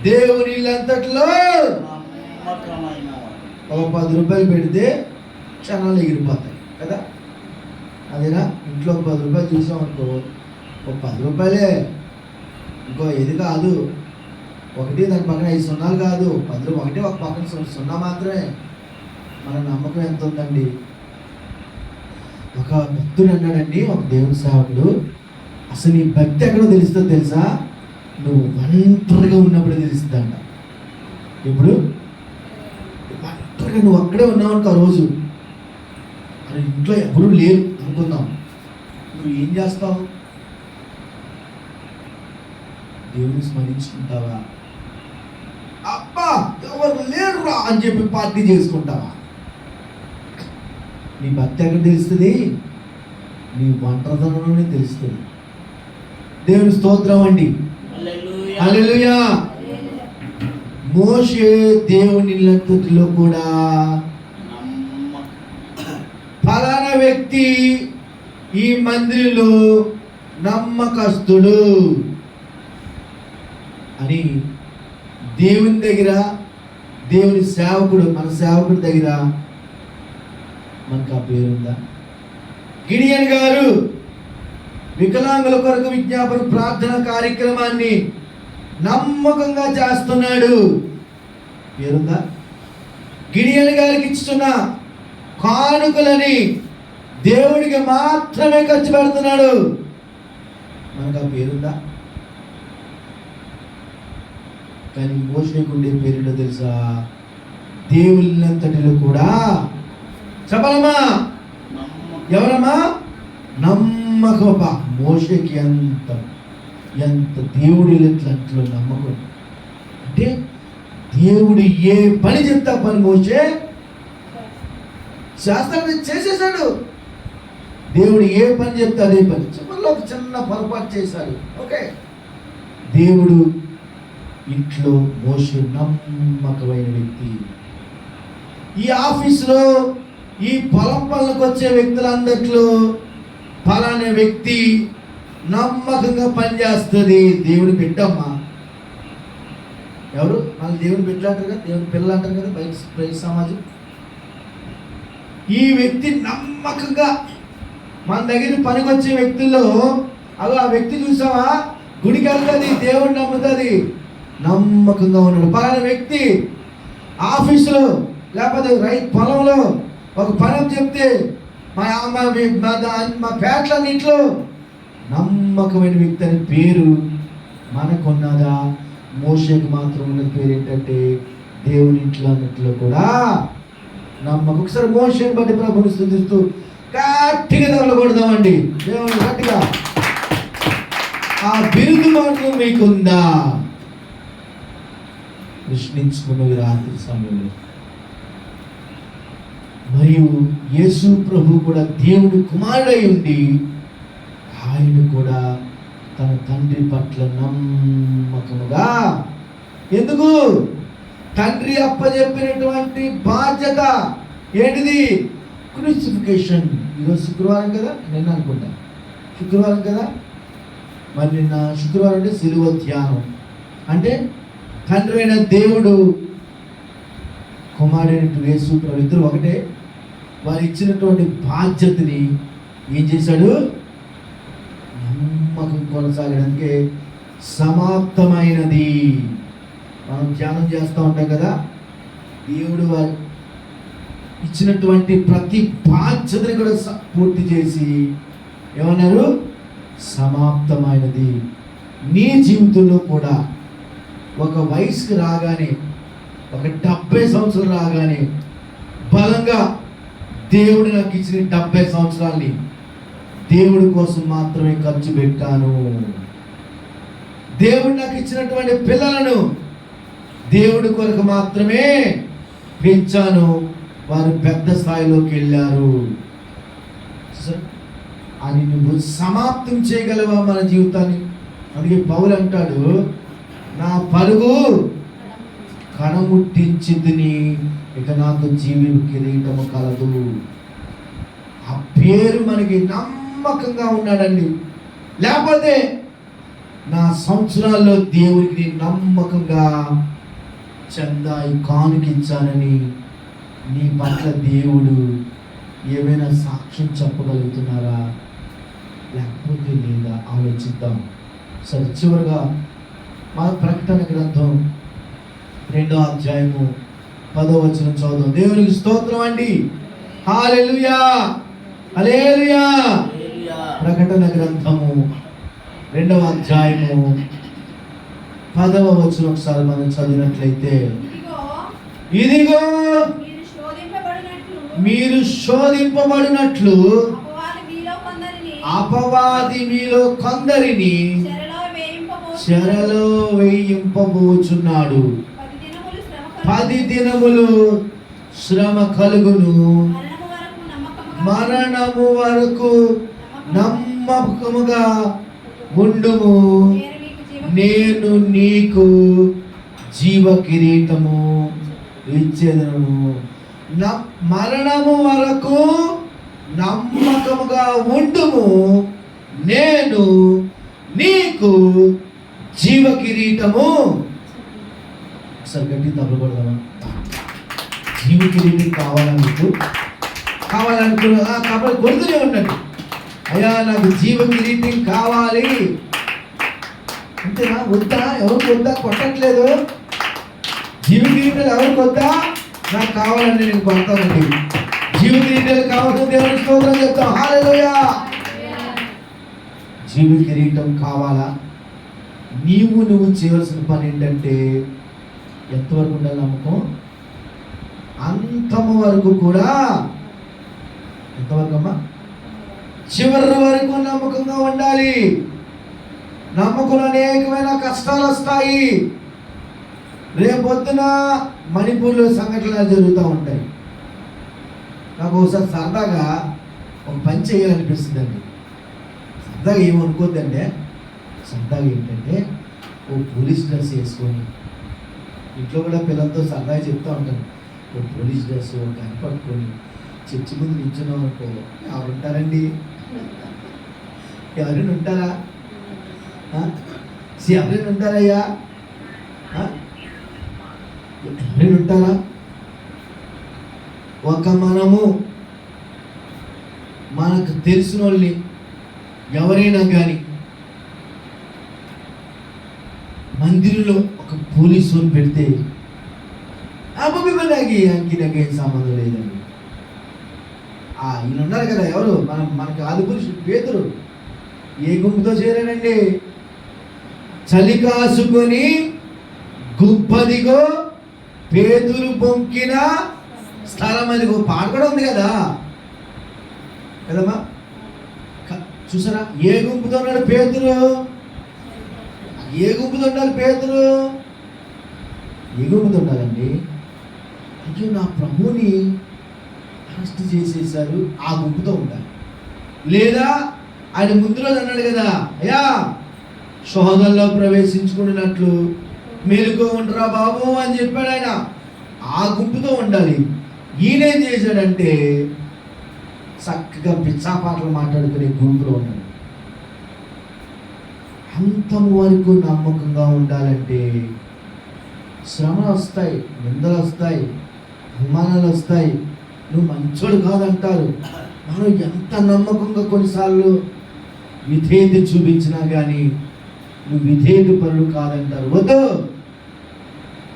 దేవుని ఇల్లంతట్లో ఒక 10 రూపాయలు పెడితే క్షణాలు ఎగిరిపోతాయి కదా. అదేనా? ఇంట్లో 10 రూపాయలు చూసాం అనుకో, ఒక 10 రూపాయలే, ఇంకో ఇది కాదు, ఒకటి దాని పక్కన 5 సున్నాలు కాదు, 10 ఒకటి ఒక పక్కన సున్నా మాత్రమే. మన నమ్మకం ఎంత ఉందండి? ఒక భక్తుడు అన్నాడండి, ఒక దేవుని సేవకుడు, అసలు నీ భక్తి ఎక్కడో తెలుస్తుందో తెలుసా? నువ్వు ఒంటరిగా ఉన్నప్పుడే తెలుస్తుందంట. ఇప్పుడు ఒంటరిగా నువ్వు అక్కడే ఉన్నావు ఆ రోజు, అని ఇంట్లో ఎవరు లేరు అనుకుందాం, నువ్వు ఏం చేస్తావు? దేవుని స్మరించుకుంటావా? అబ్బా ఎవరు లేరురా అని చెప్పి పార్టీ చేసుకుంటావా? నీ భక్తి ఎక్కడ తెలుస్తుంది? నీ ఒంటరితనంలోనే తెలుస్తుంది. దేవుని స్తోత్రం అండి. హల్లెలూయా. మోషే దేవుని ఇల్లంతటిలో కూడా ఫలానా వ్యక్తి ఈ మందిరంలో నమ్మకస్తుడు అని దేవుని దగ్గర, దేవుని సేవకుడు, మన సేవకుడి దగ్గర మనకు ఆ పేరుందా? గిడియన్ గారు వికలాంగుల కొరకు విజ్ఞాపన ప్రార్థన కార్యక్రమాన్ని నమ్మకంగా చేస్తున్నాడు, పేరుందా? గిడియన్ గారికి ఇస్తున్న కానుకలని దేవుడికి మాత్రమే ఖర్చు పెడుతున్నాడు, మనకు ఆ పేరుందా? కానీ మోషేకు ఉండే పేరుందో తెలుసా? దేవుళ్ళంతటిలో కూడా చెప్పలమ్మా, ఎవరమ్మా? నమ్మకమా. మోషేకి ఎంత దేవుడి ఎట్లంట్లో నమ్మకం అంటే, దేవుడు ఏ పని చెప్తా పని మోషే శాస్త్రాన్ని చేసేసాడు. దేవుడు ఏ పని చెప్తా అదే పని. చివరిలో ఒక చిన్న పొరపాటు చేశాడు, ఓకే. దేవుడు ఇంట్లో మోషే నమ్మకమైన వ్యక్తి. ఈ ఆఫీసులో ఈ పొలం పనులకు వచ్చే వ్యక్తులందరిలో ఫలానా వ్యక్తి నమ్మకంగా పనిచేస్తుంది. దేవుడి బిడ్డమ్మా. ఎవరు మళ్ళీ దేవుడి బిడ్డలు అంటారు కదా, దేవుడి పిల్లలు అంటారు కదా బయట సమాజం. ఈ వ్యక్తి నమ్మకంగా మన దగ్గర పనికి వచ్చే వ్యక్తుల్లో అలా ఆ వ్యక్తి చూసావా, గుడికి వెళ్తుంది, దేవుడిని నమ్ముతుంది, నమ్మకంగా ఉన్నాడు. పలానా వ్యక్తి ఆఫీసులో లేకపోతే పొలంలో ఒక పని చెప్తే మా పేటలన్నింటిలో నమ్మకమైన వ్యక్తి అని పేరు మనకున్నదా? మోషేకి మాత్రం ఉన్న పేరు ఏంటంటే దేవుని ఇంట్లో అన్నింటిలో కూడా నమ్మకం. ఒకసారి మోషేని బట్టి ప్రభుని స్తుతిస్తూ గట్టిగా తగలకూడదామండి దేవుని గట్టిగా. ఆ బిరుదు మాత్రం మీకుందా? ప్రశ్నించుకున్నవి రాత్రి సమయంలో. మరియు యేసు ప్రభు కూడా దేవుడి కుమారుడై ఉండి ఆయన కూడా తన తండ్రి పట్ల నమ్మకముగా, ఎందుకు తండ్రి అప్పచెప్పినటువంటి బాధ్యత ఏంటిది? క్రూసిఫికేషన్. ఈరోజు శుక్రవారం కదా, నిన్న అనుకుంటా శుక్రవారం కదా, మరి నిన్న శుక్రవారం అంటే సిలువ ధ్యానం. అంటే తండ్రి అయిన దేవుడు కుమారుడైన యేసు ప్రభు ఇద్దరు ఒకటే. వారు ఇచ్చినటువంటి బాధ్యతని ఏం చేశాడు? నమ్మకం కొనసాగడానికి సమాప్తమైనది. మనం ధ్యానం చేస్తూ ఉంటాం కదా, దేవుడు వారు ఇచ్చినటువంటి ప్రతి బాధ్యతని కూడా పూర్తి చేసి ఏమన్నారు? సమాప్తమైనది. నీ జీవితంలో కూడా ఒక వయసుకి రాగానే, ఒక 70 సంవత్సరాలు రాగానే బలంగా దేవుడు నాకు ఇచ్చిన 70 సంవత్సరాల్ని దేవుడి కోసం మాత్రమే ఖర్చు పెట్టాను. దేవుడు నాకు ఇచ్చినటువంటి పిల్లలను దేవుడి కొరకు మాత్రమే పెంచాను, వారు పెద్ద స్థాయిలోకి వెళ్ళారు అని నువ్వు సమాప్తం చేయగలవా మన జీవితాన్ని? అందుకే పౌలు అంటాడు, నా పరుగు కణముట్టించిందిని, ఇక నాకు జీవి కిరీటము కలదు. ఆ పేరు మనకి నమ్మకంగా ఉన్నాడండి. లేకపోతే నా సంవత్సరాల్లో దేవుడికి నమ్మకంగా చందాయి కానుకించానని నీ పట్ల దేవుడు ఏమైనా సాక్ష్యం చెప్పగలుగుతున్నారా? లేకపోతే లేదా? ఆలోచిద్దాం. సరే, చివరిగా మన ప్రకటన గ్రంథం 2వ అధ్యాయము 10వ వచనం చదువుదాం. దేవునికి స్తోత్రం అండి. హల్లెలూయా, హల్లెలూయా. ప్రకటన గ్రంథము 2వ అధ్యాయము 10వ వచనం ఒకసారి మనం చదివినట్లయితే, ఇదిగో మీరు శోధింపబడినట్లు అపవాది మీలో కొందరిని చెరలో వేయింపబోచున్నాడు. 10 దినములు శ్రమ కలుగును, మరణము వరకు నమ్మకముగా ఉండుము, నేను నీకు జీవ కిరీటము ఇచ్చేదను. మరణము వరకు నమ్మకముగా ఉండుము, నేను నీకు జీవ కిరీటము. ఒకసారి గట్టి తప్పకూడదా? జీవ కిరీటం కావాలనుకున్నా కాబట్టి కొడుతూనే ఉన్నట్టు, అయ్యా నాకు జీవ కిరీటం కావాలి అంతేనా? వద్దా? ఎవరికి వద్దా? కొట్టట్లేదు. జీవ కిరీటాలు ఎవరికి వద్దా? నాకు కావాలండి, నేను కొడతానండి. జీవ కిరీటాలు కావాలని దేవునికి స్తోత్రం చెప్తాం. హల్లెలూయా. జీవ కిరీటం కావాలా? నువ్వు చేయవలసిన పని ఏంటంటే, ఎంతవరకు ఉండాలి నమ్మకం? అంతము వరకు కూడా. ఎంతవరకు అమ్మా? చివరి వరకు నమ్మకంగా ఉండాలి. నమ్మకంలో అనేకమైన కష్టాలు వస్తాయి. రేపొద్దున మణిపూర్లో సంఘటనలు జరుగుతూ ఉంటాయి. నాకు ఒకసారి సరదాగా ఒక పని చేయాలనిపిస్తుందండి. సరదాగా ఏమనుకోద్దంటే, సరదాగా ఏంటంటే ఓ పోలీస్ డ్రెస్ వేసుకొని, ఇంట్లో కూడా పిల్లలతో సరదాగా చెప్తూ ఉంటాను, ఒక పోలీస్ డ్రెస్ ఒక పట్టుకొని చర్చి ముందు నిల్చున్నాం అనుకో, ఎవరు ఉంటారండి? ఎవరైనా ఉంటారా? ఎవరైనా ఉంటారయ్యా? ఎవరైనా ఉంటారా? ఒక మనకు తెలిసిన వాళ్ళని ఎవరైనా కానీ మందిరంలో ఒక పోలీసు పెడితే అబ్బికి నాకేం సంబంధం లేదండి. ఈయన ఉన్నారు కదా, ఎవరు మనకి ఆది పురుషుడు పేతురు ఏ గుంపుతో చేరాడండి? చలి కాసుకొని గుంపదిగో పేతురు బొంకిన స్థలం, అదిగో పాట కూడా ఉంది కదా కదమ్మా. చూసారా ఏ గుంపుతో ఉన్నాడు పేతురు? ఏ గుంపుతో ఉండాలి పేతురు? ఏ గుంపుతో ఉండాలండి? అయ్యో నా ప్రభుని అరెస్ట్ చేసేసారు, ఆ గుంపుతో ఉండాలి. లేదా ఆయన ముందు రోజు అన్నాడు కదా, అయ్యా శోధనలో ప్రవేశించుకున్నట్లు మెలుకో ఉండరా బాబు అని చెప్పాడు ఆయన, ఆ గుంపుతో ఉండాలి. ఈయనేం చేశాడంటే చక్కగా పిచ్చాపాటలు మాట్లాడుకునే గుంపులో ఉన్నాడు. అంతం వరకు నమ్మకంగా ఉండాలంటే శ్రమలు వస్తాయి, నిందలు వస్తాయి, అవమానాలు వస్తాయి. నువ్వు మంచోడు కాదంటారు. మనం ఎంత నమ్మకంగా కొన్నిసార్లు విధేయత చూపించినా కానీ నువ్వు విధేయత పరులు కాదంటారు. వద్దు,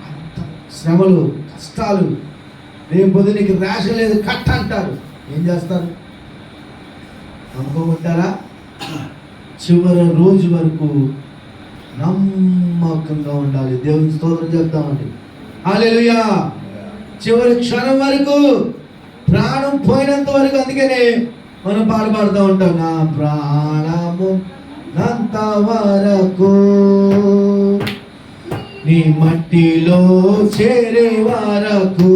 అంత శ్రమలు కష్టాలు, రేపు పొద్దు నీకు రేషన్ లేదు కట్ట అంటారు. ఏం చేస్తారు? నమ్మకం ఉంటారా? చివరి రోజు వరకు నమ్మకంగా ఉండాలి. దేవుని స్తోత్రం చెప్తామండి. హల్లెలూయా. చివరి క్షణం వరకు, ప్రాణం పోయినంత వరకు. అందుకనే మనం పాడుతూ ఉంటాం, నా ప్రాణము నంత వరకు నీ మట్టిలో చేరే వరకు,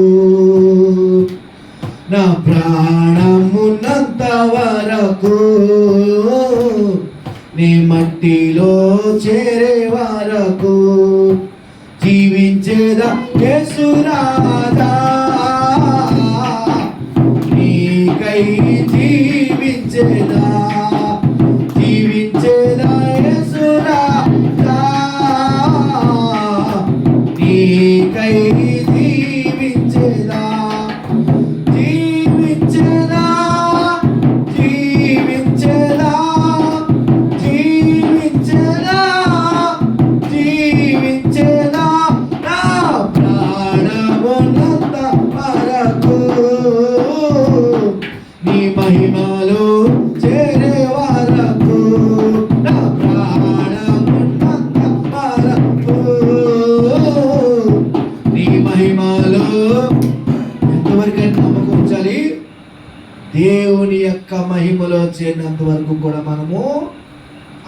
నా ప్రాణమున్నంత వరకు నీ మట్టిలో చేరే వరకు జీవించేదా యేసు రాజా, నీకై జీవించేదా, జీవించేదా యేసు రాజా, నీకై జీవించేదా, జీవించేదా, జీవించేదా, జీవించేదా, జీవించేదా నా ప్రాణమున్నంత వరకు నీ మహిమలో చేరే వరకు, నా ప్రాణమున్నంత వరకు నీ మహిమలో. ఎంతవరకు నమ్మకం ఉంచాలి? దేవుని యొక్క మహిమలో చేరినంత వరకు కూడా మనము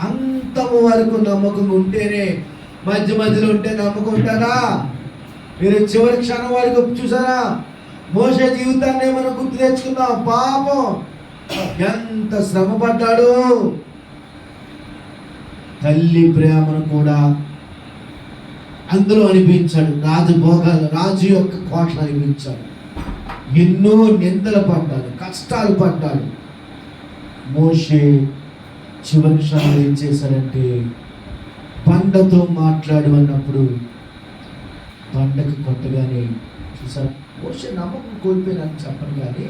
అంతము వరకు నమ్మకం ఉంటేనే. మధ్య మధ్యలో ఉంటే నమ్మకం ఉంటారా? మీరు చివరి క్షణం వరకు చూసారా? మోషే జీవితాన్ని మనం గుర్తు తెచ్చుకుందాం. పాపం ఎంత శ్రమ పడ్డాడు. తల్లి ప్రేమను కూడా అందులో అనిపించాడు. రాజు యొక్క కోటలు అనిపించాడు. ఎన్నో నిందలు పడ్డాడు, కష్టాలు పడ్డాడు. మోషే చివరి క్షణంలో ఏం చేశాడంటే బండతో మాట్లాడు అన్నప్పుడు బండకు కొట్టగానే చూసారు. మోషే నమ్మకం కోల్పోయినని చెప్పను కానీ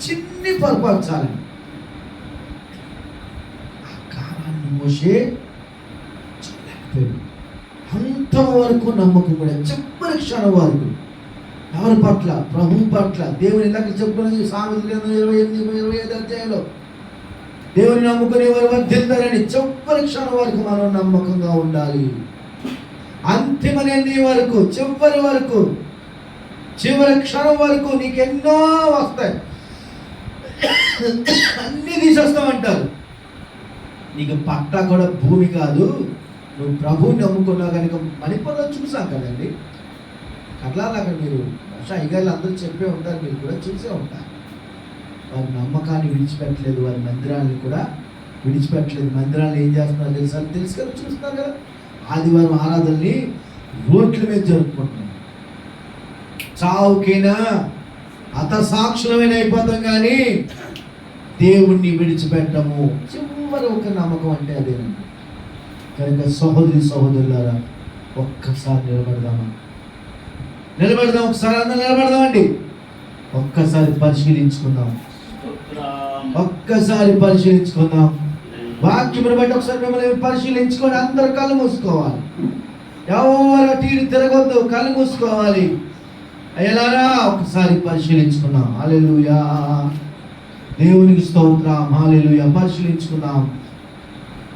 చిన్ని పొరపాటు చాలని ఆ కాలాన్ని మోషే చూడలేకపోయాడు. అంతవరకు నమ్మకం కూడా చివరి క్షణం వరకు ఎవరి పట్ల? ప్రభు పట్ల. దేవుని ఇందాక చెప్పుకున్నది సామెతల 28-25 అధ్యాయంలో, దేవుని నమ్ముకునే వారు వర్ధిల్లుతారని. చివరి క్షణం వరకు మనం నమ్మకంగా ఉండాలి. అంతిమ నిర్ణయం వరకు, చివరి వరకు, చివరి క్షణం వరకు నీకు ఎన్నో వస్తాయి, అన్నీ తీసేస్తామంటారు. నీకు పట్టా కూడా భూమి కాదు. నువ్వు ప్రభువుని నమ్ముకున్నావు కనుక. మణిపూర్లో చూసాం కదండి అట్లా. అక్కడ మీరు బహుశా అయ్యగాళ్ళు అందరూ చెప్పే ఉంటారు, మీరు కూడా చూసే ఉంటారు. వారి నమ్మకాన్ని విడిచిపెట్టలేదు, వారి మందిరాన్ని కూడా విడిచిపెట్టలేదు. మందిరాన్ని ఏం చేస్తున్నారు తెలుసు కదా, చూస్తున్నారు కదా. ఆదివారం ఆరాధనని రోడ్ల మీద జరుపుకుంటున్నాం. చావుకైనా హతసాక్షులమైన అయిపోతాం కానీ దేవుణ్ణి విడిచిపెట్టము. చివరి ఒక నమ్మకం అంటే అదేనండి. కనుక సహోదరులారా, ఒక్కసారి నిలబడదాం, ఒకసారి అందరూ నిలబడదామండి. ఒక్కసారి పరిశీలించుకుందాం. వాక్యమును బట్టి ఒకసారి మిమ్మల్ని పరిశీలించుకొని అందరూ కళ్ళు మూసుకోవాలి. ఎవరు అటు ఇటు తిరగొద్దు, కళ్ళు మూసుకోవాలి. అయ్యలారా ఒకసారి పరిశీలించుకున్నాం. హల్లెలూయా, దేవునికి స్తోత్రం. హల్లెలూయా. పరిశీలించుకున్నాం.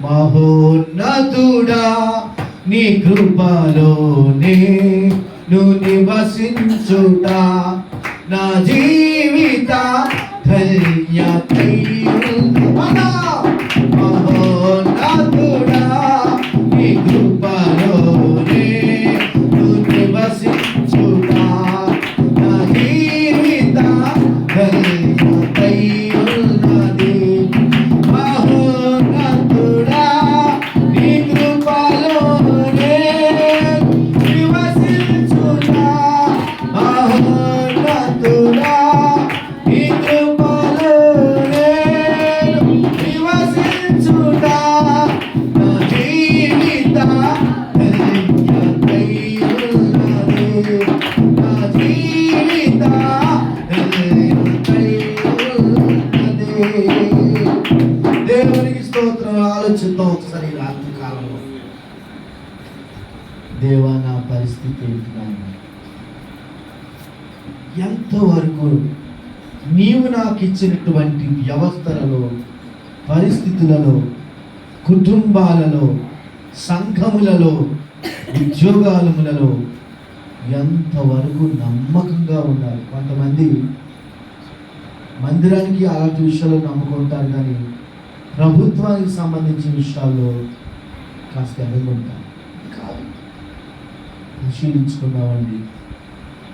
మహోన్నతుడా, నీ కృపలోనే నువ్వు నివసించుట నా జీవిత మహోన్నతుడా, నీ కృపలోనే నువ్వు నివసించుట నా జీవిత ధన్యతయున్నది. మహోన్నతుడా, నీ కృపలోనే నివసించుట మహోన్నతుడా, నీ కృపలోనే నివసించుట నా జీవిత ధన్యతయున్నది. నా జీవిత ధన్యతయున్నది. దేవునికి స్తోత్రం. ఆలోచిద్దాం ఒకసారి రాత్రి కాలంలో, దేవా నా పరిస్థితి ఏంటి? ఎంతవరకు నీవు నాకు ఇచ్చినటువంటి వ్యవస్థలలో, పరిస్థితులలో, కుటుంబాలలో, సంఘములలో, ఉద్యోగాలములలో ఎంతవరకు నమ్మకంగా ఉండాలి? కొంతమంది మందిరానికి అలాంటి విషయాల్లో నమ్ముకుంటారు, కానీ ప్రభుత్వానికి సంబంధించిన విషయాల్లో కాస్త ఎదుగుంటారు. కాదు, పరిశీలించుకున్నామండి.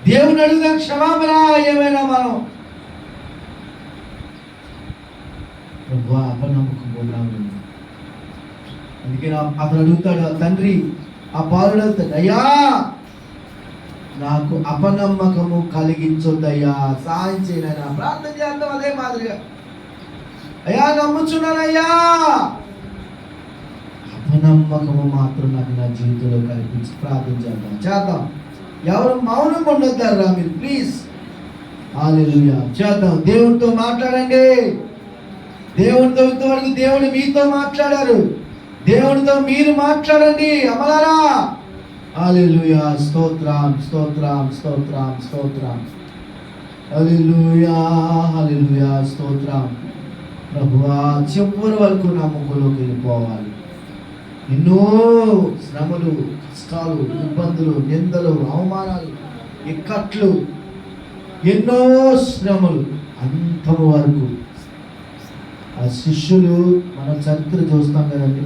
దేవుని అడుగుదాం క్షమాపణ. ఏమైనా మనం ప్రభు అపనమ్మకం పోదాము. అందుకే అతను అడుగుతాడు, తండ్రి ఆ బాలుడు అడుగుతాడు, అయ్యా నాకు అపనమ్మకము కలిగించొద్దయ్యా, సహాయం చేయనైనా. ప్రార్థన చేద్దాం అదే మాదిరిగా. అయ్యా నమ్ముచున్నానయ్యా, అపనమ్మకము మాత్రం నాకు నా జీవితంలో కల్పించి ప్రార్థన చేద్దాం. ఎవరు మౌనం ఉండొద్దారా మీరు, ప్లీజ్. హల్లెలూయా. చేద్దాం. దేవునితో మాట్లాడండి. దేవునితో ఇంతవరకు దేవుడు మీతో మాట్లాడారు. దేవునితో మీరు మాట్లాడండి అమలారా. హల్లెలూయా. స్తోత్రం, స్తోత్రం, స్తోత్రం, స్తోత్రం. హల్లెలూయా, హల్లెలూయా, స్తోత్రం. ప్రభువా, చివరి వరకు నమ్మకంలోకి వెళ్ళిపోవాలి. ఎన్నో శ్రమలు, కష్టాలు, ఇబ్బందులు, నిందలు, అవమానాలు, ఇక్కట్లు, ఎన్నో శ్రమలు, అంతము వరకు. ఆ శిష్యులు మన చరిత్ర చూస్తాం కదండి,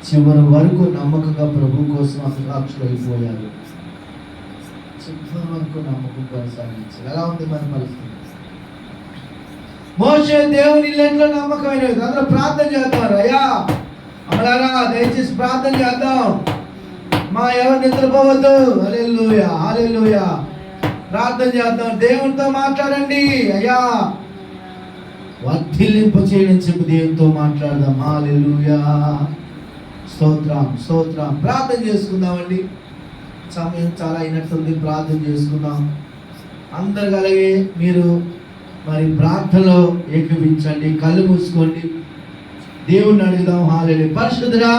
చివరి వరకు నమ్మకంగా ప్రభు కోసం అసాక్షులు అయిపోయారు. చివరి వరకు నమ్మకం కొనసాగించారు. ఎలా ఉంది మన పరిస్థితి? మోషే దేవుని ఇళ్ళలో నమ్మకమైన అందరూ ప్రార్థన చేస్తారు. అయ్యా అమలారా దయచేసి ప్రార్థన చేద్దాం, మా ఎవరు నిద్రపోవద్దు. హల్లెలూయా, హల్లెలూయా. ప్రార్థన చేద్దాం, దేవునితో మాట్లాడండి. అయ్యా వర్ధిల్లింప చేయడం చెప్పి దేవునితో మాట్లాడదాం. హల్లెలూయా, స్తోత్రం, స్తోత్రం. ప్రార్థన చేసుకుందామండి. సమయం చాలా అయినట్టుంది, ప్రార్థన చేసుకుందాం. అందరు కలిగి మీరు మరి ప్రార్థనలో ఏకీవించండి, కళ్ళు మూసుకోండి, దేవుణ్ణి అడుగుదాం. హల్లెలూయా. పరిశుద్ధుడా